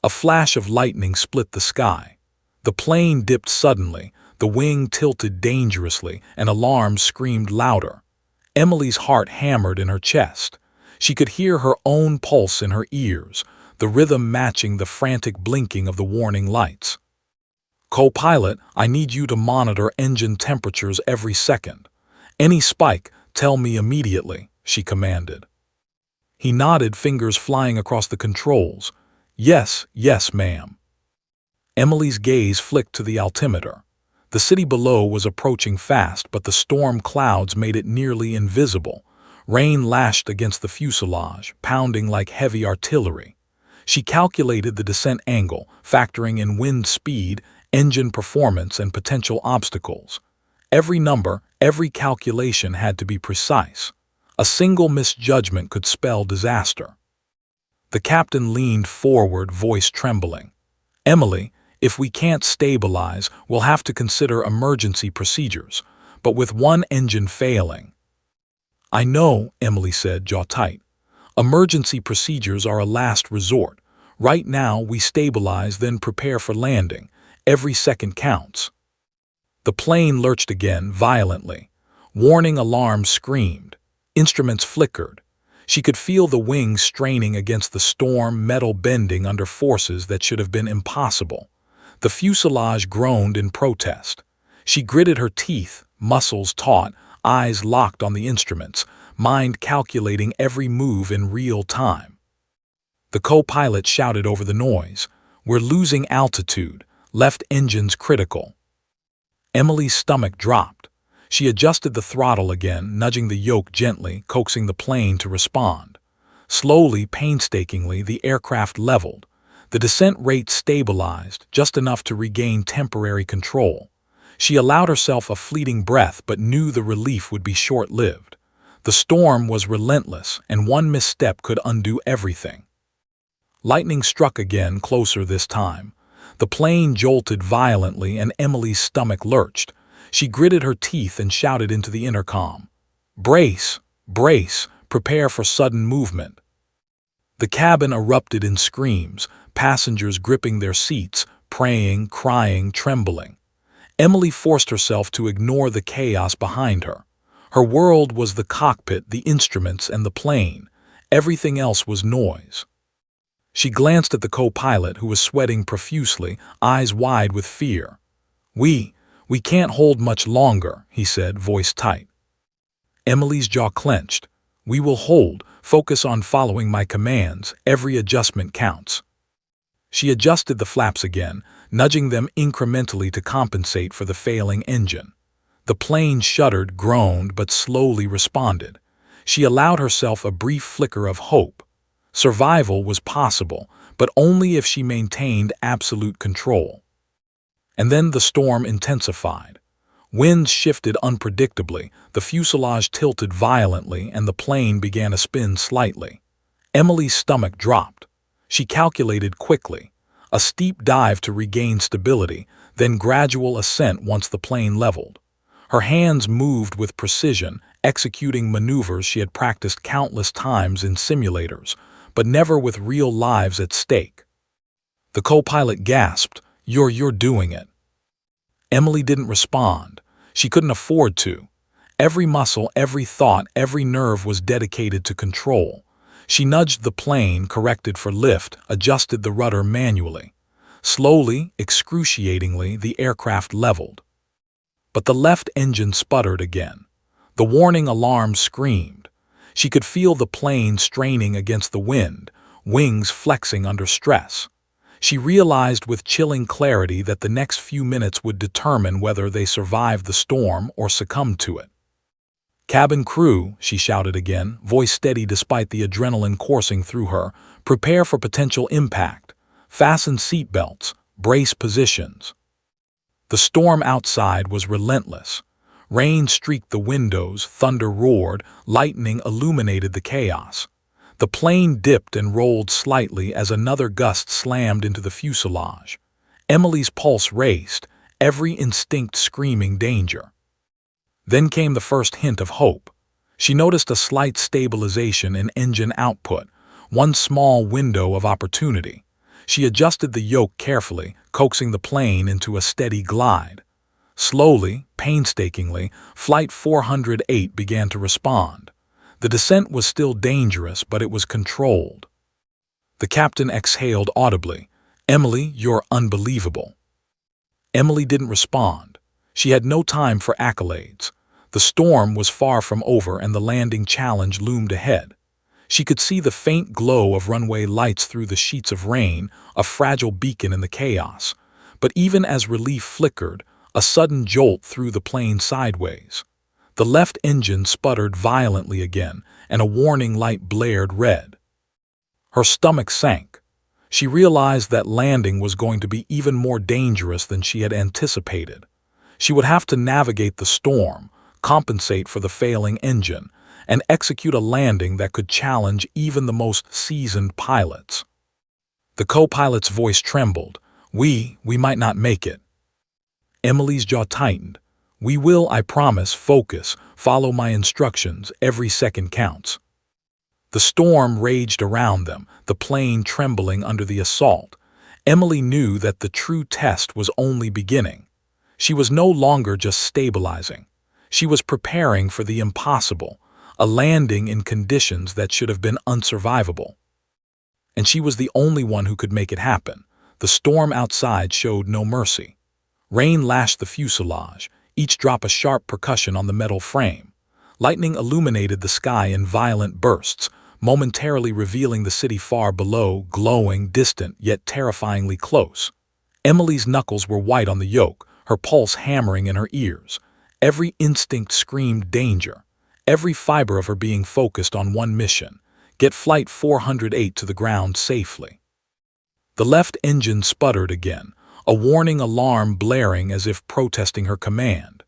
A flash of lightning split the sky. The plane dipped suddenly, the wing tilted dangerously, and alarms screamed louder. Emily's heart hammered in her chest. She could hear her own pulse in her ears, the rhythm matching the frantic blinking of the warning lights. "Co-pilot, I need you to monitor engine temperatures every second. Any spike, tell me immediately," she commanded. He nodded, fingers flying across the controls. "Yes, yes, ma'am." Emily's gaze flicked to the altimeter. The city below was approaching fast, but the storm clouds made it nearly invisible. Rain lashed against the fuselage, pounding like heavy artillery. She calculated the descent angle, factoring in wind speed, engine performance, and potential obstacles. Every number, every calculation had to be precise. A single misjudgment could spell disaster. The captain leaned forward, voice trembling. "Emily, if we can't stabilize, we'll have to consider emergency procedures, but with one engine failing—" "I know," Emily said, jaw tight. "Emergency procedures are a last resort. Right now, we stabilize, then prepare for landing. Every second counts." The plane lurched again, violently. Warning alarms screamed. Instruments flickered. She could feel the wings straining against the storm, metal bending under forces that should have been impossible. The fuselage groaned in protest. She gritted her teeth, muscles taut, eyes locked on the instruments, mind calculating every move in real time. The co-pilot shouted over the noise, "We're losing altitude. Left engine's critical." Emily's stomach dropped. She adjusted the throttle again, nudging the yoke gently, coaxing the plane to respond. Slowly, painstakingly, the aircraft leveled. The descent rate stabilized, just enough to regain temporary control. She allowed herself a fleeting breath, but knew the relief would be short-lived. The storm was relentless, and one misstep could undo everything. Lightning struck again, closer this time. The plane jolted violently, and Emily's stomach lurched. She gritted her teeth and shouted into the intercom, "Brace! Brace! Prepare for sudden movement." The cabin erupted in screams, passengers gripping their seats, praying, crying, trembling. Emily forced herself to ignore the chaos behind her. Her world was the cockpit, the instruments, and the plane. Everything else was noise. She glanced at the co-pilot, who was sweating profusely, eyes wide with fear. We can't hold much longer," he said, voice tight. Emily's jaw clenched. "We will hold. Focus on following my commands. Every adjustment counts." She adjusted the flaps again, nudging them incrementally to compensate for the failing engine. The plane shuddered, groaned, but slowly responded. She allowed herself a brief flicker of hope. Survival was possible, but only if she maintained absolute control. And then the storm intensified. Winds shifted unpredictably, the fuselage tilted violently, and the plane began to spin slightly. Emily's stomach dropped. She calculated quickly. A steep dive to regain stability, then gradual ascent once the plane leveled. Her hands moved with precision, executing maneuvers she had practiced countless times in simulators, but never with real lives at stake. The co-pilot gasped, You're doing it." Emily didn't respond. She couldn't afford to. Every muscle, every thought, every nerve was dedicated to control. She nudged the plane, corrected for lift, adjusted the rudder manually. Slowly, excruciatingly, the aircraft leveled. But the left engine sputtered again. The warning alarm screamed. She could feel the plane straining against the wind, wings flexing under stress. She realized with chilling clarity that the next few minutes would determine whether they survived the storm or succumbed to it. "Cabin crew," she shouted again, voice steady despite the adrenaline coursing through her, "prepare for potential impact. Fasten seatbelts, brace positions." The storm outside was relentless. Rain streaked the windows, thunder roared, lightning illuminated the chaos. The plane dipped and rolled slightly as another gust slammed into the fuselage. Emily's pulse raced, every instinct screaming danger. Then came the first hint of hope. She noticed a slight stabilization in engine output, one small window of opportunity. She adjusted the yoke carefully, coaxing the plane into a steady glide. Slowly, painstakingly, Flight 408 began to respond. The descent was still dangerous, but it was controlled. The captain exhaled audibly, "Emily, you're unbelievable." Emily didn't respond. She had no time for accolades. The storm was far from over and the landing challenge loomed ahead. She could see the faint glow of runway lights through the sheets of rain, a fragile beacon in the chaos. But even as relief flickered, a sudden jolt threw the plane sideways. The left engine sputtered violently again, and a warning light blared red. Her stomach sank. She realized that landing was going to be even more dangerous than she had anticipated. She would have to navigate the storm, compensate for the failing engine, and execute a landing that could challenge even the most seasoned pilots. The co-pilot's voice trembled. We might not make it." Emily's jaw tightened. "We will, I promise. Focus. Follow my instructions. Every second counts." The storm raged around them, the plane trembling under the assault. Emily knew that the true test was only beginning. She was no longer just stabilizing. She was preparing for the impossible, a landing in conditions that should have been unsurvivable. And she was the only one who could make it happen. The storm outside showed no mercy. Rain lashed the fuselage, each drop a sharp percussion on the metal frame. Lightning illuminated the sky in violent bursts, momentarily revealing the city far below, glowing, distant, yet terrifyingly close. Emily's knuckles were white on the yoke, her pulse hammering in her ears. Every instinct screamed danger, every fiber of her being focused on one mission: get Flight 408 to the ground safely. The left engine sputtered again, a warning alarm blaring as if protesting her command.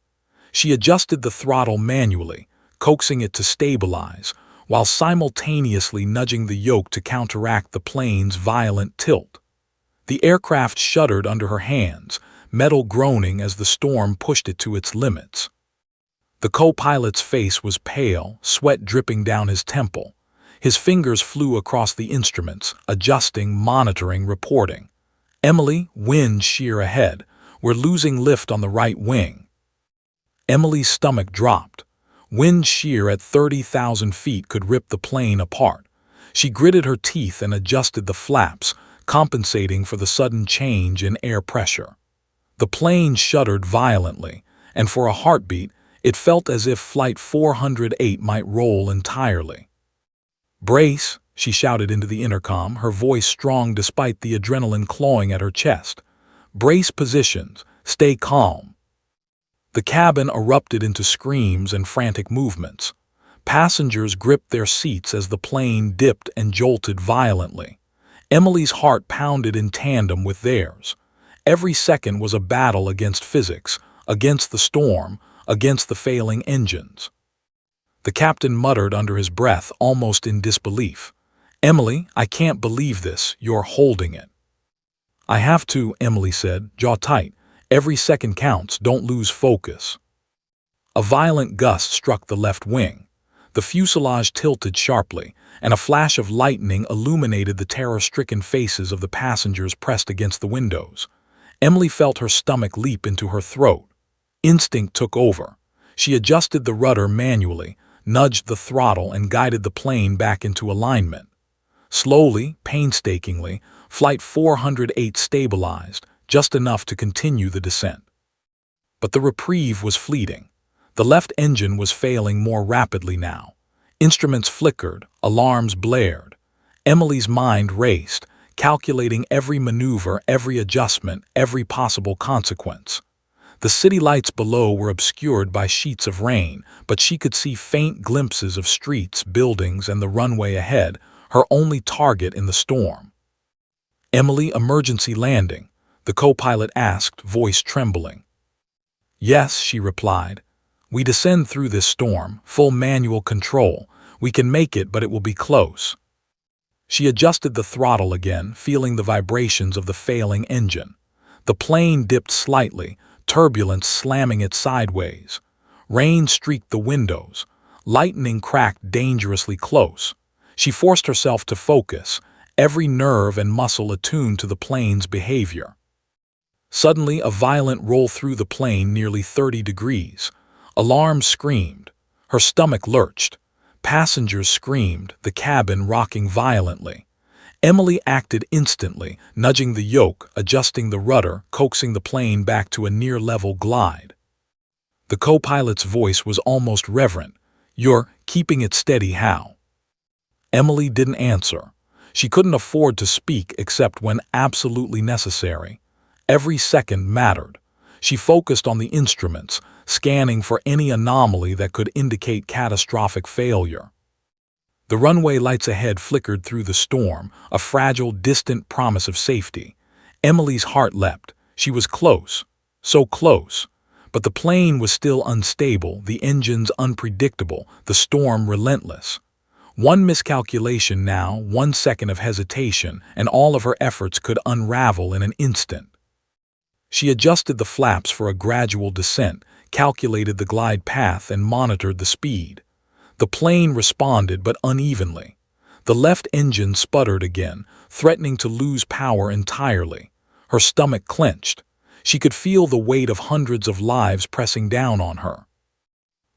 She adjusted the throttle manually, coaxing it to stabilize, while simultaneously nudging the yoke to counteract the plane's violent tilt. The aircraft shuddered under her hands, metal groaning as the storm pushed it to its limits. The co-pilot's face was pale, sweat dripping down his temple. His fingers flew across the instruments, adjusting, monitoring, reporting. "Emily, wind shear ahead. We're losing lift on the right wing." Emily's stomach dropped. Wind shear at 30,000 feet could rip the plane apart. She gritted her teeth and adjusted the flaps, compensating for the sudden change in air pressure. The plane shuddered violently, and for a heartbeat, it felt as if Flight 408 might roll entirely. "Brace," she shouted into the intercom, her voice strong despite the adrenaline clawing at her chest. "Brace positions. Stay calm." The cabin erupted into screams and frantic movements. Passengers gripped their seats as the plane dipped and jolted violently. Emily's heart pounded in tandem with theirs. Every second was a battle against physics, against the storm, against the failing engines. The captain muttered under his breath, almost in disbelief. "Emily, I can't believe this. You're holding it." "I have to," Emily said, jaw tight. "Every second counts. Don't lose focus." A violent gust struck the left wing. The fuselage tilted sharply, and a flash of lightning illuminated the terror-stricken faces of the passengers pressed against the windows. Emily felt her stomach leap into her throat. Instinct took over. She adjusted the rudder manually, nudged the throttle, and guided the plane back into alignment. Slowly, painstakingly, Flight 408 stabilized, just enough to continue the descent. But the reprieve was fleeting. The left engine was failing more rapidly now. Instruments flickered, alarms blared. Emily's mind raced, calculating every maneuver, every adjustment, every possible consequence. The city lights below were obscured by sheets of rain, but she could see faint glimpses of streets, buildings, and the runway ahead, her only target in the storm. "Emily, emergency landing," the co-pilot asked, voice trembling. "Yes," she replied. "We descend through this storm, full manual control. We can make it, but it will be close." She adjusted the throttle again, feeling the vibrations of the failing engine. The plane dipped slightly, turbulence slamming it sideways. Rain streaked the windows. Lightning cracked dangerously close. She forced herself to focus, every nerve and muscle attuned to the plane's behavior. Suddenly, a violent roll through the plane nearly 30 degrees. Alarms screamed. Her stomach lurched. Passengers screamed, the cabin rocking violently. Emily acted instantly, nudging the yoke, adjusting the rudder, coaxing the plane back to a near-level glide. The co-pilot's voice was almost reverent. "You're keeping it steady, how?" Emily didn't answer. She couldn't afford to speak except when absolutely necessary. Every second mattered. She focused on the instruments, scanning for any anomaly that could indicate catastrophic failure. The runway lights ahead flickered through the storm, a fragile, distant promise of safety. Emily's heart leapt. She was close, so close. But the plane was still unstable, the engines unpredictable, the storm relentless. One miscalculation now, 1 second of hesitation, and all of her efforts could unravel in an instant. She adjusted the flaps for a gradual descent, calculated the glide path, and monitored the speed. The plane responded, but unevenly. The left engine sputtered again, threatening to lose power entirely. Her stomach clenched. She could feel the weight of hundreds of lives pressing down on her.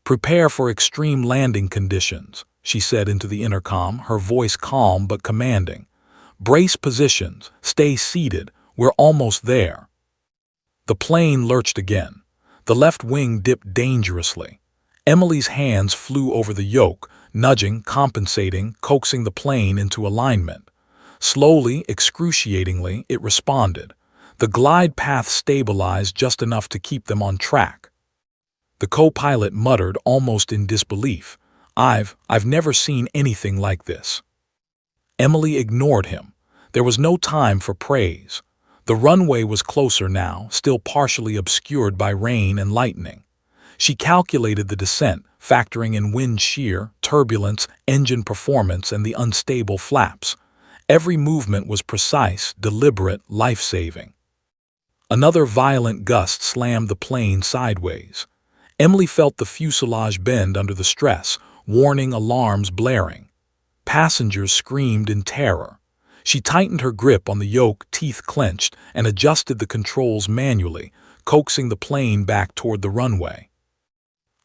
"Prepare for extreme landing conditions," she said into the intercom, her voice calm but commanding. "Brace positions, stay seated, we're almost there." The plane lurched again. The left wing dipped dangerously. Emily's hands flew over the yoke, nudging, compensating, coaxing the plane into alignment. Slowly, excruciatingly, it responded. The glide path stabilized just enough to keep them on track. The co-pilot muttered, almost in disbelief, I've never seen anything like this." Emily ignored him. There was no time for praise. The runway was closer now, still partially obscured by rain and lightning. She calculated the descent, factoring in wind shear, turbulence, engine performance, and the unstable flaps. Every movement was precise, deliberate, life-saving. Another violent gust slammed the plane sideways. Emily felt the fuselage bend under the stress, warning alarms blaring. Passengers screamed in terror. She tightened her grip on the yoke, teeth clenched, and adjusted the controls manually, coaxing the plane back toward the runway.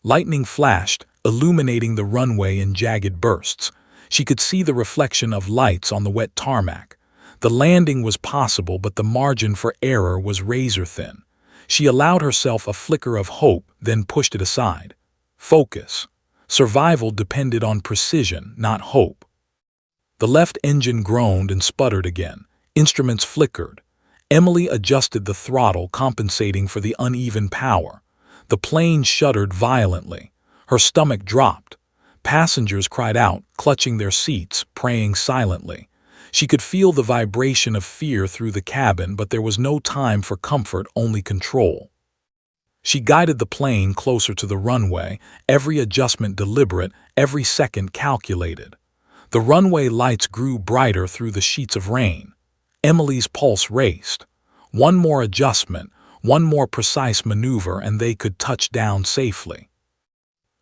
Lightning flashed, illuminating the runway in jagged bursts. She could see the reflection of lights on the wet tarmac. The landing was possible, but the margin for error was razor-thin. She allowed herself a flicker of hope, then pushed it aside. Focus. Survival depended on precision, not hope. The left engine groaned and sputtered again. Instruments flickered. Emily adjusted the throttle, compensating for the uneven power. The plane shuddered violently. Her stomach dropped. Passengers cried out, clutching their seats, praying silently. She could feel the vibration of fear through the cabin, but there was no time for comfort, only control. She guided the plane closer to the runway, every adjustment deliberate, every second calculated. The runway lights grew brighter through the sheets of rain. Emily's pulse raced. One more adjustment, one more precise maneuver, and they could touch down safely.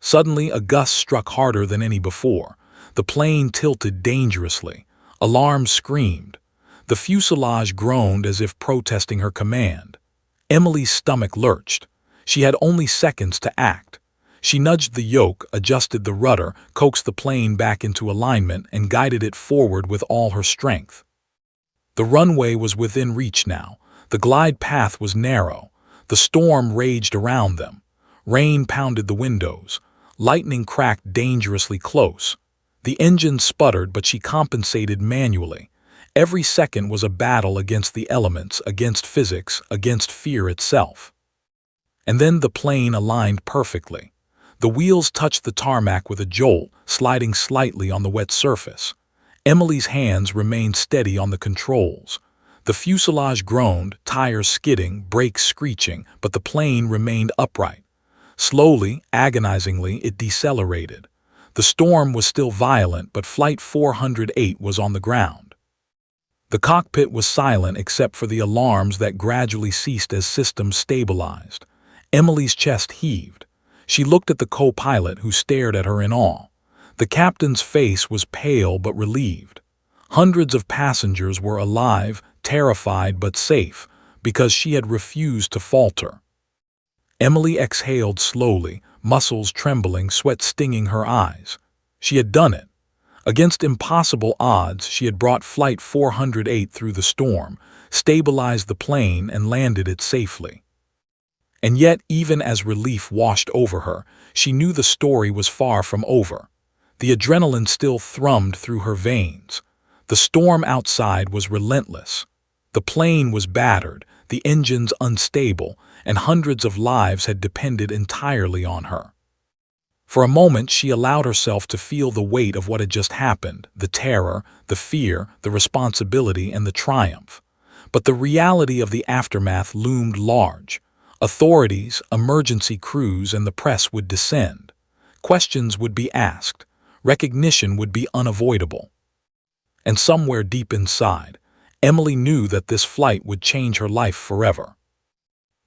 Suddenly, a gust struck harder than any before. The plane tilted dangerously. Alarms screamed. The fuselage groaned as if protesting her command. Emily's stomach lurched. She had only seconds to act. She nudged the yoke, adjusted the rudder, coaxed the plane back into alignment, and guided it forward with all her strength. The runway was within reach now. The glide path was narrow. The storm raged around them. Rain pounded the windows. Lightning cracked dangerously close. The engine sputtered, but she compensated manually. Every second was a battle against the elements, against physics, against fear itself. And then the plane aligned perfectly. The wheels touched the tarmac with a jolt, sliding slightly on the wet surface. Emily's hands remained steady on the controls. The fuselage groaned, tires skidding, brakes screeching, but the plane remained upright. Slowly, agonizingly, it decelerated. The storm was still violent, but Flight 408 was on the ground. The cockpit was silent except for the alarms that gradually ceased as systems stabilized. Emily's chest heaved. She looked at the co-pilot, who stared at her in awe. The captain's face was pale but relieved. Hundreds of passengers were alive, terrified but safe, because she had refused to falter. Emily exhaled slowly, muscles trembling, sweat stinging her eyes. She had done it. Against impossible odds, she had brought Flight 408 through the storm, stabilized the plane, and landed it safely. And yet, even as relief washed over her, she knew the story was far from over. The adrenaline still thrummed through her veins. The storm outside was relentless. The plane was battered, the engines unstable, and hundreds of lives had depended entirely on her. For a moment, she allowed herself to feel the weight of what had just happened, the terror, the fear, the responsibility, and the triumph. But the reality of the aftermath loomed large. Authorities, emergency crews, and the press would descend. Questions would be asked. Recognition would be unavoidable. And somewhere deep inside, Emily knew that this flight would change her life forever.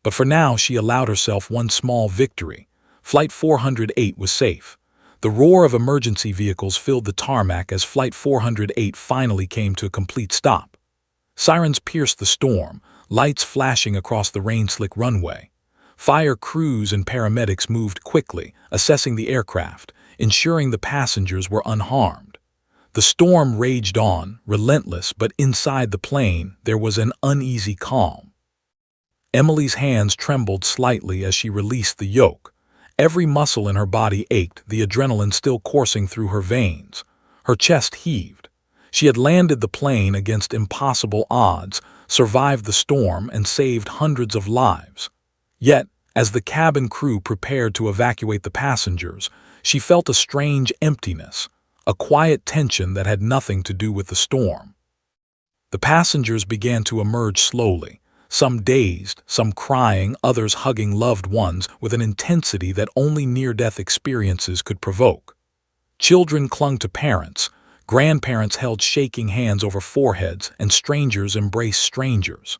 But for now, she allowed herself one small victory. Flight 408 was safe. The roar of emergency vehicles filled the tarmac as Flight 408 finally came to a complete stop. Sirens pierced the storm, lights flashing across the rain-slick runway. Fire crews and paramedics moved quickly, assessing the aircraft, ensuring the passengers were unharmed. The storm raged on, relentless, but inside the plane there was an uneasy calm. Emily's hands trembled slightly as she released the yoke. Every muscle in her body ached, the adrenaline still coursing through her veins. Her chest heaved. She had landed the plane against impossible odds, survived the storm, and saved hundreds of lives. Yet, as the cabin crew prepared to evacuate the passengers, she felt a strange emptiness, a quiet tension that had nothing to do with the storm. The passengers began to emerge slowly, some dazed, some crying, others hugging loved ones with an intensity that only near-death experiences could provoke. Children clung to parents, grandparents held shaking hands over foreheads, and strangers embraced strangers.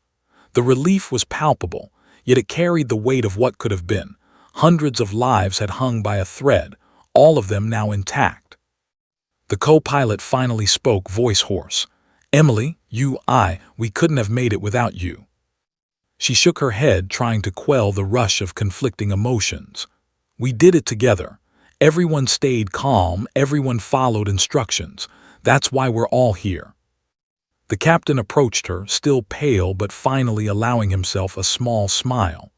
The relief was palpable, yet it carried the weight of what could have been. Hundreds of lives had hung by a thread, all of them now intact. The co-pilot finally spoke, voice hoarse. "Emily, we couldn't have made it without you." She shook her head, trying to quell the rush of conflicting emotions. "We did it together. Everyone stayed calm, everyone followed instructions. That's why we're all here." The captain approached her, still pale but finally allowing himself a small smile.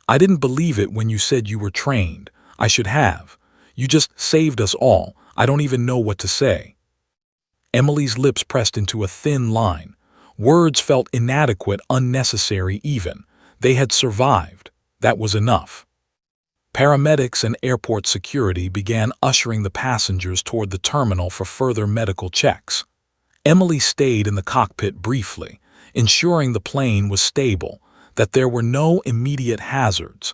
"I didn't believe it when you said you were trained. I should have. You just saved us all. I don't even know what to say." Emily's lips pressed into a thin line. Words felt inadequate, unnecessary even. They had survived. That was enough. Paramedics and airport security began ushering the passengers toward the terminal for further medical checks. Emily stayed in the cockpit briefly, ensuring the plane was stable, that there were no immediate hazards.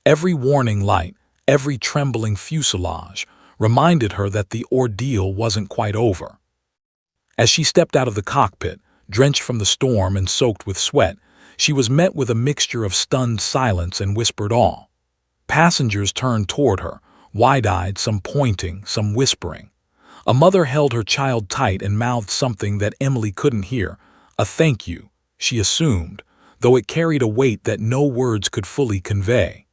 Every warning light, every trembling fuselage, reminded her that the ordeal wasn't quite over. As she stepped out of the cockpit, drenched from the storm and soaked with sweat, she was met with a mixture of stunned silence and whispered awe. Passengers turned toward her, wide-eyed, some pointing, some whispering. A mother held her child tight and mouthed something that Emily couldn't hear. A thank you, she assumed, though it carried a weight that no words could fully convey.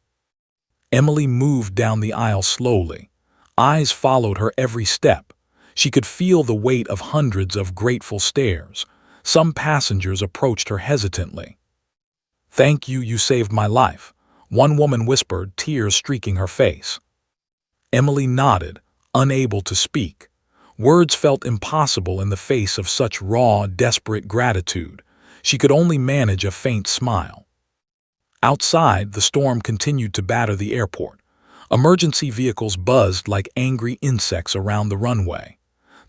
Emily moved down the aisle slowly. Eyes followed her every step. She could feel the weight of hundreds of grateful stares. Some passengers approached her hesitantly. "Thank you, you saved my life," one woman whispered, tears streaking her face. Emily nodded, unable to speak. Words felt impossible in the face of such raw, desperate gratitude. She could only manage a faint smile. Outside, the storm continued to batter the airport. Emergency vehicles buzzed like angry insects around the runway.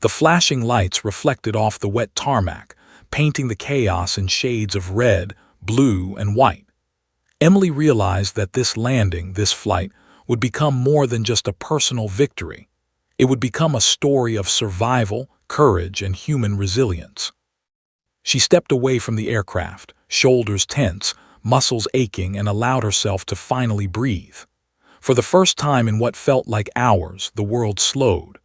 The flashing lights reflected off the wet tarmac, painting the chaos in shades of red, blue, and white. Emily realized that this landing, this flight, would become more than just a personal victory. It would become a story of survival, courage, and human resilience. She stepped away from the aircraft, shoulders tense, muscles aching, and allowed herself to finally breathe. For the first time in what felt like hours, the world slowed.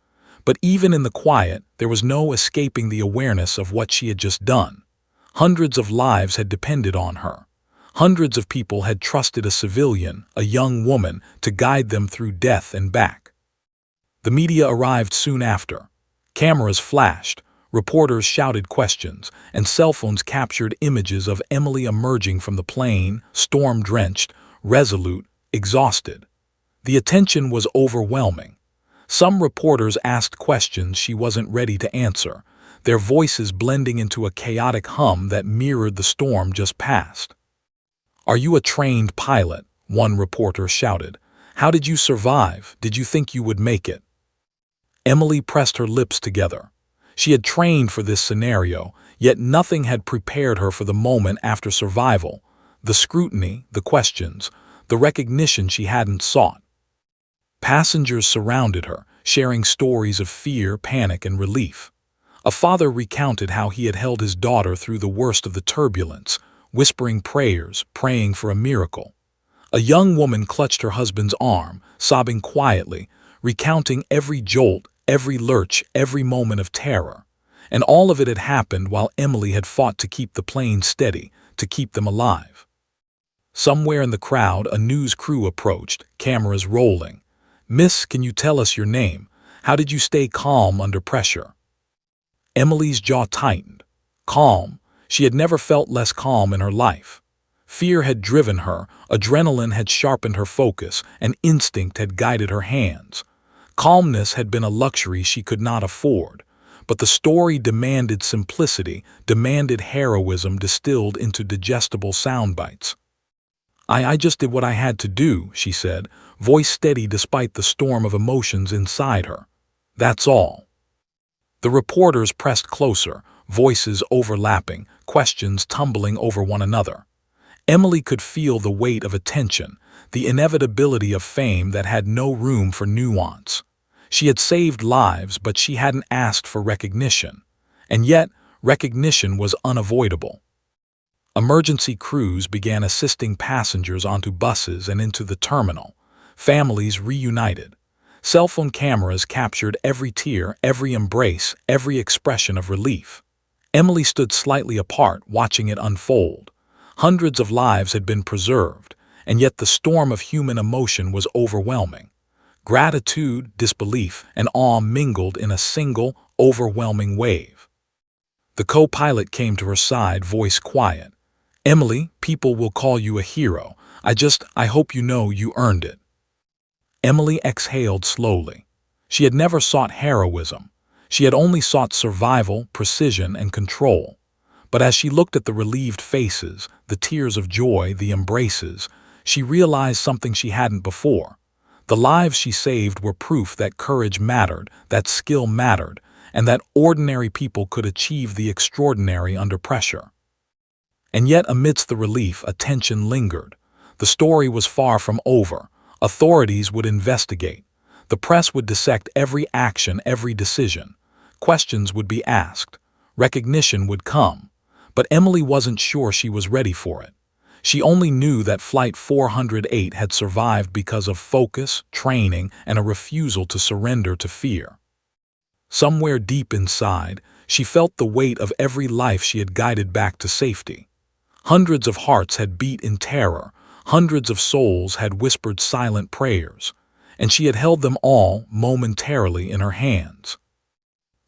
But even in the quiet, there was no escaping the awareness of what she had just done. Hundreds of lives had depended on her. Hundreds of people had trusted a civilian, a young woman, to guide them through death and back. The media arrived soon after. Cameras flashed, reporters shouted questions, and cell phones captured images of Emily emerging from the plane, storm-drenched, resolute, exhausted. The attention was overwhelming. Some reporters asked questions she wasn't ready to answer, their voices blending into a chaotic hum that mirrored the storm just past. "Are you a trained pilot?" one reporter shouted. "How did you survive? Did you think you would make it?" Emily pressed her lips together. She had trained for this scenario, yet nothing had prepared her for the moment after survival, the scrutiny, the questions, the recognition she hadn't sought. Passengers surrounded her, sharing stories of fear, panic, and relief. A father recounted how he had held his daughter through the worst of the turbulence, whispering prayers, praying for a miracle. A young woman clutched her husband's arm, sobbing quietly, recounting every jolt, every lurch, every moment of terror. And all of it had happened while Emily had fought to keep the plane steady, to keep them alive. Somewhere in the crowd, a news crew approached, cameras rolling. "Miss, can you tell us your name? How did you stay calm under pressure?" Emily's jaw tightened. Calm. She had never felt less calm in her life. Fear had driven her, adrenaline had sharpened her focus, and instinct had guided her hands. Calmness had been a luxury she could not afford, but the story demanded simplicity, demanded heroism distilled into digestible sound bites. I just did what I had to do," she said, voice steady despite the storm of emotions inside her. "That's all." The reporters pressed closer, voices overlapping, questions tumbling over one another. Emily could feel the weight of attention, the inevitability of fame that had no room for nuance. She had saved lives, but she hadn't asked for recognition. And yet, recognition was unavoidable. Emergency crews began assisting passengers onto buses and into the terminal. Families reunited. Cell phone cameras captured every tear, every embrace, every expression of relief. Emily stood slightly apart, watching it unfold. Hundreds of lives had been preserved, and yet the storm of human emotion was overwhelming. Gratitude, disbelief, and awe mingled in a single, overwhelming wave. The co-pilot came to her side, voice quiet. "Emily, people will call you a hero. I hope you know you earned it." Emily exhaled slowly. She had never sought heroism. She had only sought survival, precision, and control. But as she looked at the relieved faces, the tears of joy, the embraces, she realized something she hadn't before. The lives she saved were proof that courage mattered, that skill mattered, and that ordinary people could achieve the extraordinary under pressure. And yet, amidst the relief, a tension lingered. The story was far from over. Authorities would investigate. The press would dissect every action, every decision. Questions would be asked. Recognition would come. But Emily wasn't sure she was ready for it. She only knew that Flight 408 had survived because of focus, training, and a refusal to surrender to fear. Somewhere deep inside, she felt the weight of every life she had guided back to safety. Hundreds of hearts had beat in terror, Hundreds of souls had whispered silent prayers, and she had held them all momentarily in her hands.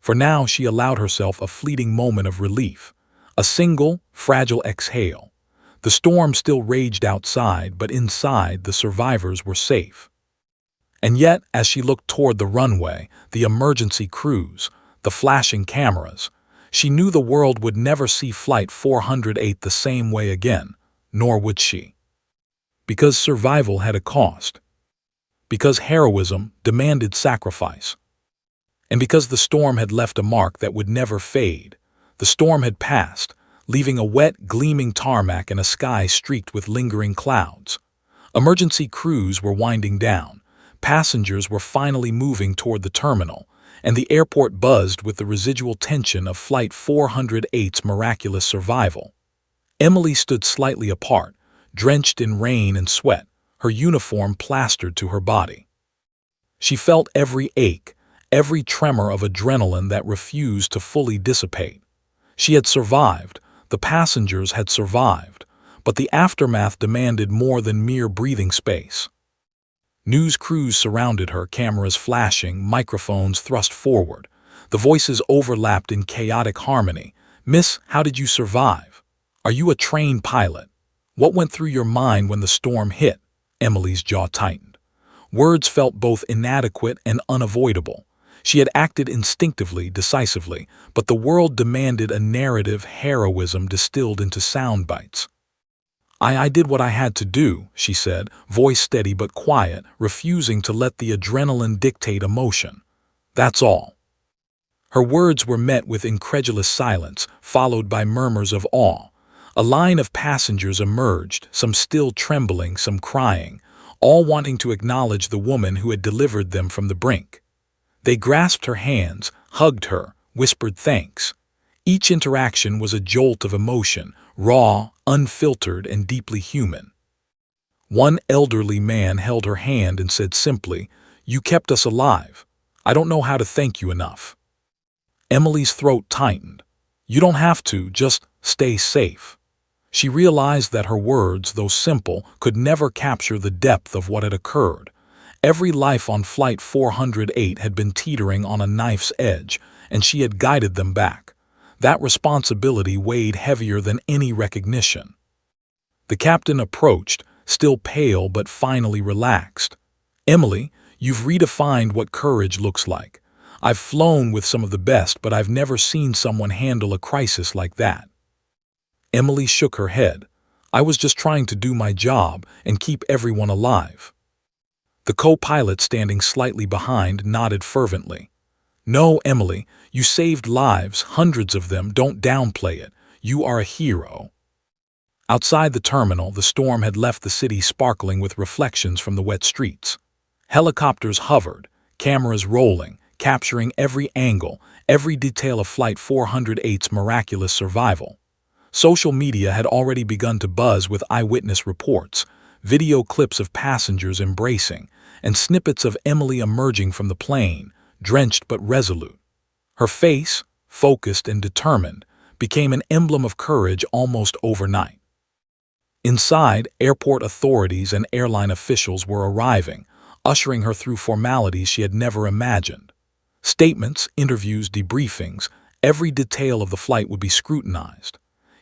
For now she allowed herself a fleeting moment of relief, a single, fragile exhale. The storm still raged outside, but inside the survivors were safe. And yet, as she looked toward the runway, the emergency crews, the flashing cameras, she knew the world would never see Flight 408 the same way again, nor would she. Because survival had a cost. Because heroism demanded sacrifice. And because the storm had left a mark that would never fade. The storm had passed, leaving a wet, gleaming tarmac and a sky streaked with lingering clouds. Emergency crews were winding down. Passengers were finally moving toward the terminal, and the airport buzzed with the residual tension of Flight 408's miraculous survival. Emily stood slightly apart, drenched in rain and sweat, her uniform plastered to her body. She felt every ache, every tremor of adrenaline that refused to fully dissipate. She had survived, the passengers had survived, but the aftermath demanded more than mere breathing space. News crews surrounded her, cameras flashing, microphones thrust forward. The voices overlapped in chaotic harmony. "Miss, how did you survive? Are you a trained pilot? What went through your mind when the storm hit?" Emily's jaw tightened. Words felt both inadequate and unavoidable. She had acted instinctively, decisively, but the world demanded a narrative heroism distilled into sound bites. I did what I had to do," she said, voice steady but quiet, refusing to let the adrenaline dictate emotion. "That's all." Her words were met with incredulous silence, followed by murmurs of awe. A line of passengers emerged, some still trembling, some crying, all wanting to acknowledge the woman who had delivered them from the brink. They grasped her hands, hugged her, whispered thanks. Each interaction was a jolt of emotion, raw, unfiltered, and deeply human. One elderly man held her hand and said simply, "You kept us alive. I don't know how to thank you enough." Emily's throat tightened. "You don't have to, just stay safe." She realized that her words, though simple, could never capture the depth of what had occurred. Every life on Flight 408 had been teetering on a knife's edge, and she had guided them back. That responsibility weighed heavier than any recognition. The captain approached, still pale but finally relaxed. "Emily, you've redefined what courage looks like. I've flown with some of the best, but I've never seen someone handle a crisis like that." Emily shook her head. "I was just trying to do my job and keep everyone alive." The co-pilot, standing slightly behind, nodded fervently. "No, Emily, you saved lives, hundreds of them, don't downplay it. You are a hero." Outside the terminal, the storm had left the city sparkling with reflections from the wet streets. Helicopters hovered, cameras rolling, capturing every angle, every detail of Flight 408's miraculous survival. Social media had already begun to buzz with eyewitness reports, video clips of passengers embracing, and snippets of Emily emerging from the plane, drenched but resolute. Her face, focused and determined, became an emblem of courage almost overnight. Inside, airport authorities and airline officials were arriving, ushering her through formalities she had never imagined. Statements, interviews, debriefings, every detail of the flight would be scrutinized.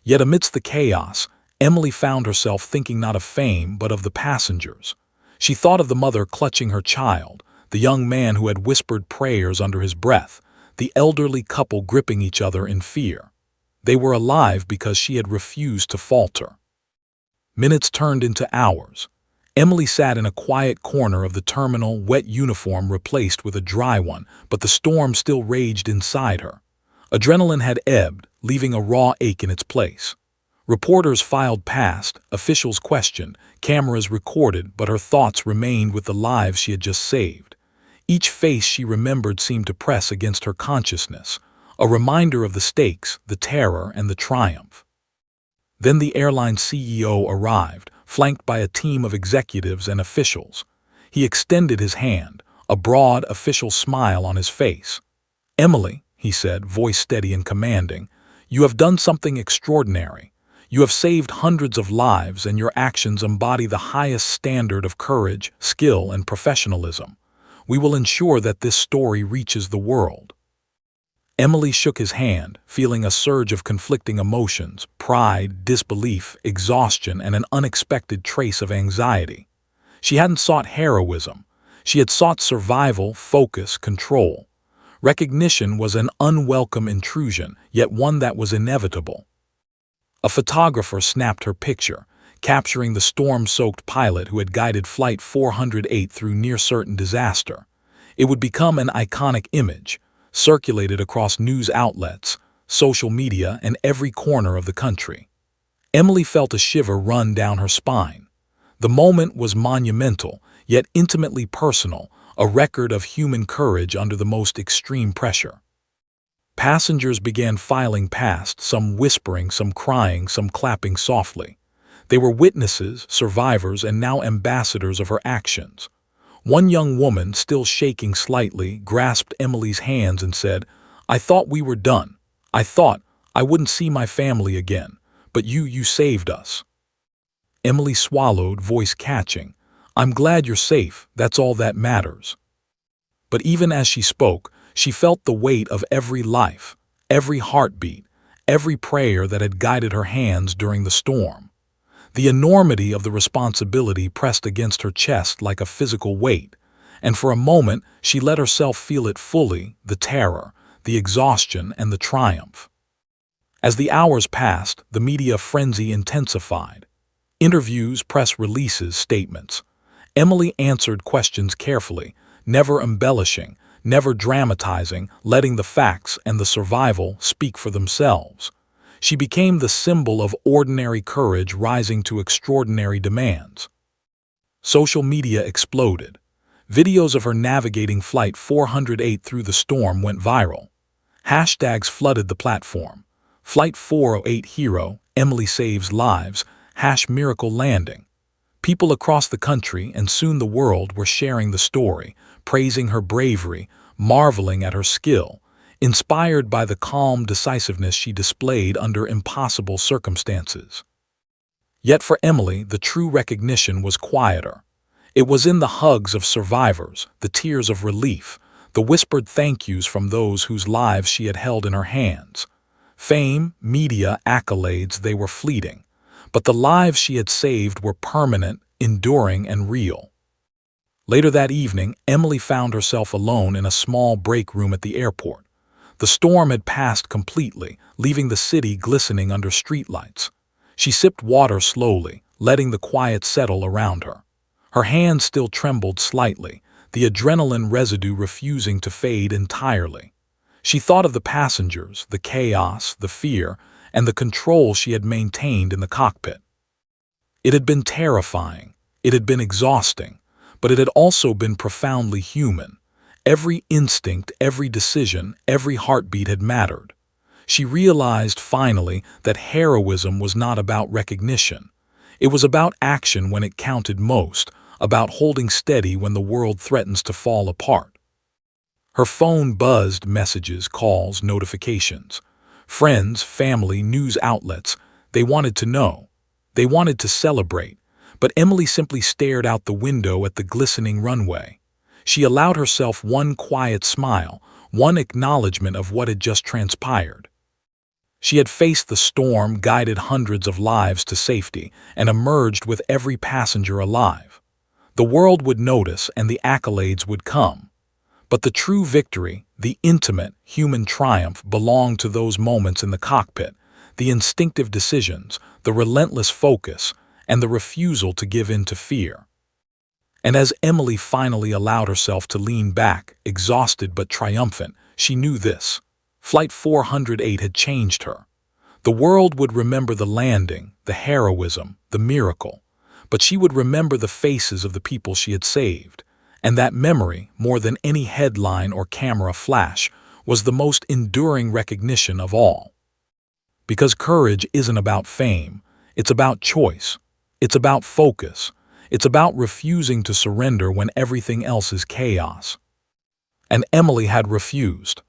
Yet amidst the chaos, Emily found herself thinking not of fame but of the passengers. She thought of the mother clutching her child, the young man who had whispered prayers under his breath, the elderly couple gripping each other in fear. They were alive because she had refused to falter. Minutes turned into hours. Emily sat in a quiet corner of the terminal, wet uniform replaced with a dry one, but the storm still raged inside her. Adrenaline had ebbed, leaving a raw ache in its place. Reporters filed past, officials questioned, cameras recorded, but her thoughts remained with the lives she had just saved. Each face she remembered seemed to press against her consciousness, a reminder of the stakes, the terror, and the triumph. Then the airline CEO arrived, flanked by a team of executives and officials. He extended his hand, a broad, official smile on his face. "Emily," he said, voice steady and commanding, "you have done something extraordinary. You have saved hundreds of lives, and your actions embody the highest standard of courage, skill, and professionalism. We will ensure that this story reaches the world." Emily shook his hand, feeling a surge of conflicting emotions: pride, disbelief, exhaustion, and an unexpected trace of anxiety. She hadn't sought heroism. She had sought survival, focus, control. Recognition was an unwelcome intrusion, yet one that was inevitable. A photographer snapped her picture, capturing the storm-soaked pilot who had guided Flight 408 through near-certain disaster. It would become an iconic image, circulated across news outlets, social media, and every corner of the country. Emily felt a shiver run down her spine. The moment was monumental, yet intimately personal, a record of human courage under the most extreme pressure. Passengers began filing past, some whispering, some crying, some clapping softly. They were witnesses, survivors, and now ambassadors of her actions. One young woman, still shaking slightly, grasped Emily's hands and said, "I thought we were done. I thought I wouldn't see my family again. But you saved us." Emily swallowed, voice catching. "I'm glad you're safe, that's all that matters." But even as she spoke, she felt the weight of every life, every heartbeat, every prayer that had guided her hands during the storm. The enormity of the responsibility pressed against her chest like a physical weight, and for a moment she let herself feel it fully: the terror, the exhaustion, and the triumph. As the hours passed, the media frenzy intensified. Interviews, press releases, statements. Emily answered questions carefully, never embellishing, never dramatizing, letting the facts and the survival speak for themselves. She became the symbol of ordinary courage rising to extraordinary demands. Social media exploded. Videos of her navigating Flight 408 through the storm went viral. Hashtags flooded the platform. Flight 408 hero, Emily saves lives, #miracle landing. People across the country and soon the world were sharing the story, praising her bravery, marveling at her skill, inspired by the calm decisiveness she displayed under impossible circumstances. Yet for Emily, the true recognition was quieter. It was in the hugs of survivors, the tears of relief, the whispered thank yous from those whose lives she had held in her hands. Fame, media, accolades, they were fleeting, but the lives she had saved were permanent, enduring, and real. Later that evening, Emily found herself alone in a small break room at the airport. The storm had passed completely, leaving the city glistening under streetlights. She sipped water slowly, letting the quiet settle around her. Her hands still trembled slightly, the adrenaline residue refusing to fade entirely. She thought of the passengers, the chaos, the fear, and the control she had maintained in the cockpit. It had been terrifying, it had been exhausting, but it had also been profoundly human. Every instinct, every decision, every heartbeat had mattered. She realized finally that heroism was not about recognition. It was about action when it counted most, about holding steady when the world threatens to fall apart. Her phone buzzed: messages, calls, notifications. Friends, family, news outlets, they wanted to know. They wanted to celebrate, but Emily simply stared out the window at the glistening runway. She allowed herself one quiet smile, one acknowledgement of what had just transpired. She had faced the storm, guided hundreds of lives to safety, and emerged with every passenger alive. The world would notice and the accolades would come. But the true victory, the intimate, human triumph, belonged to those moments in the cockpit, the instinctive decisions, the relentless focus, and the refusal to give in to fear. And as Emily finally allowed herself to lean back, exhausted but triumphant, she knew this: Flight 408 had changed her. The world would remember the landing, the heroism, the miracle, but she would remember the faces of the people she had saved. And that memory, more than any headline or camera flash, was the most enduring recognition of all. Because courage isn't about fame, it's about choice, it's about focus, it's about refusing to surrender when everything else is chaos. And Emily had refused.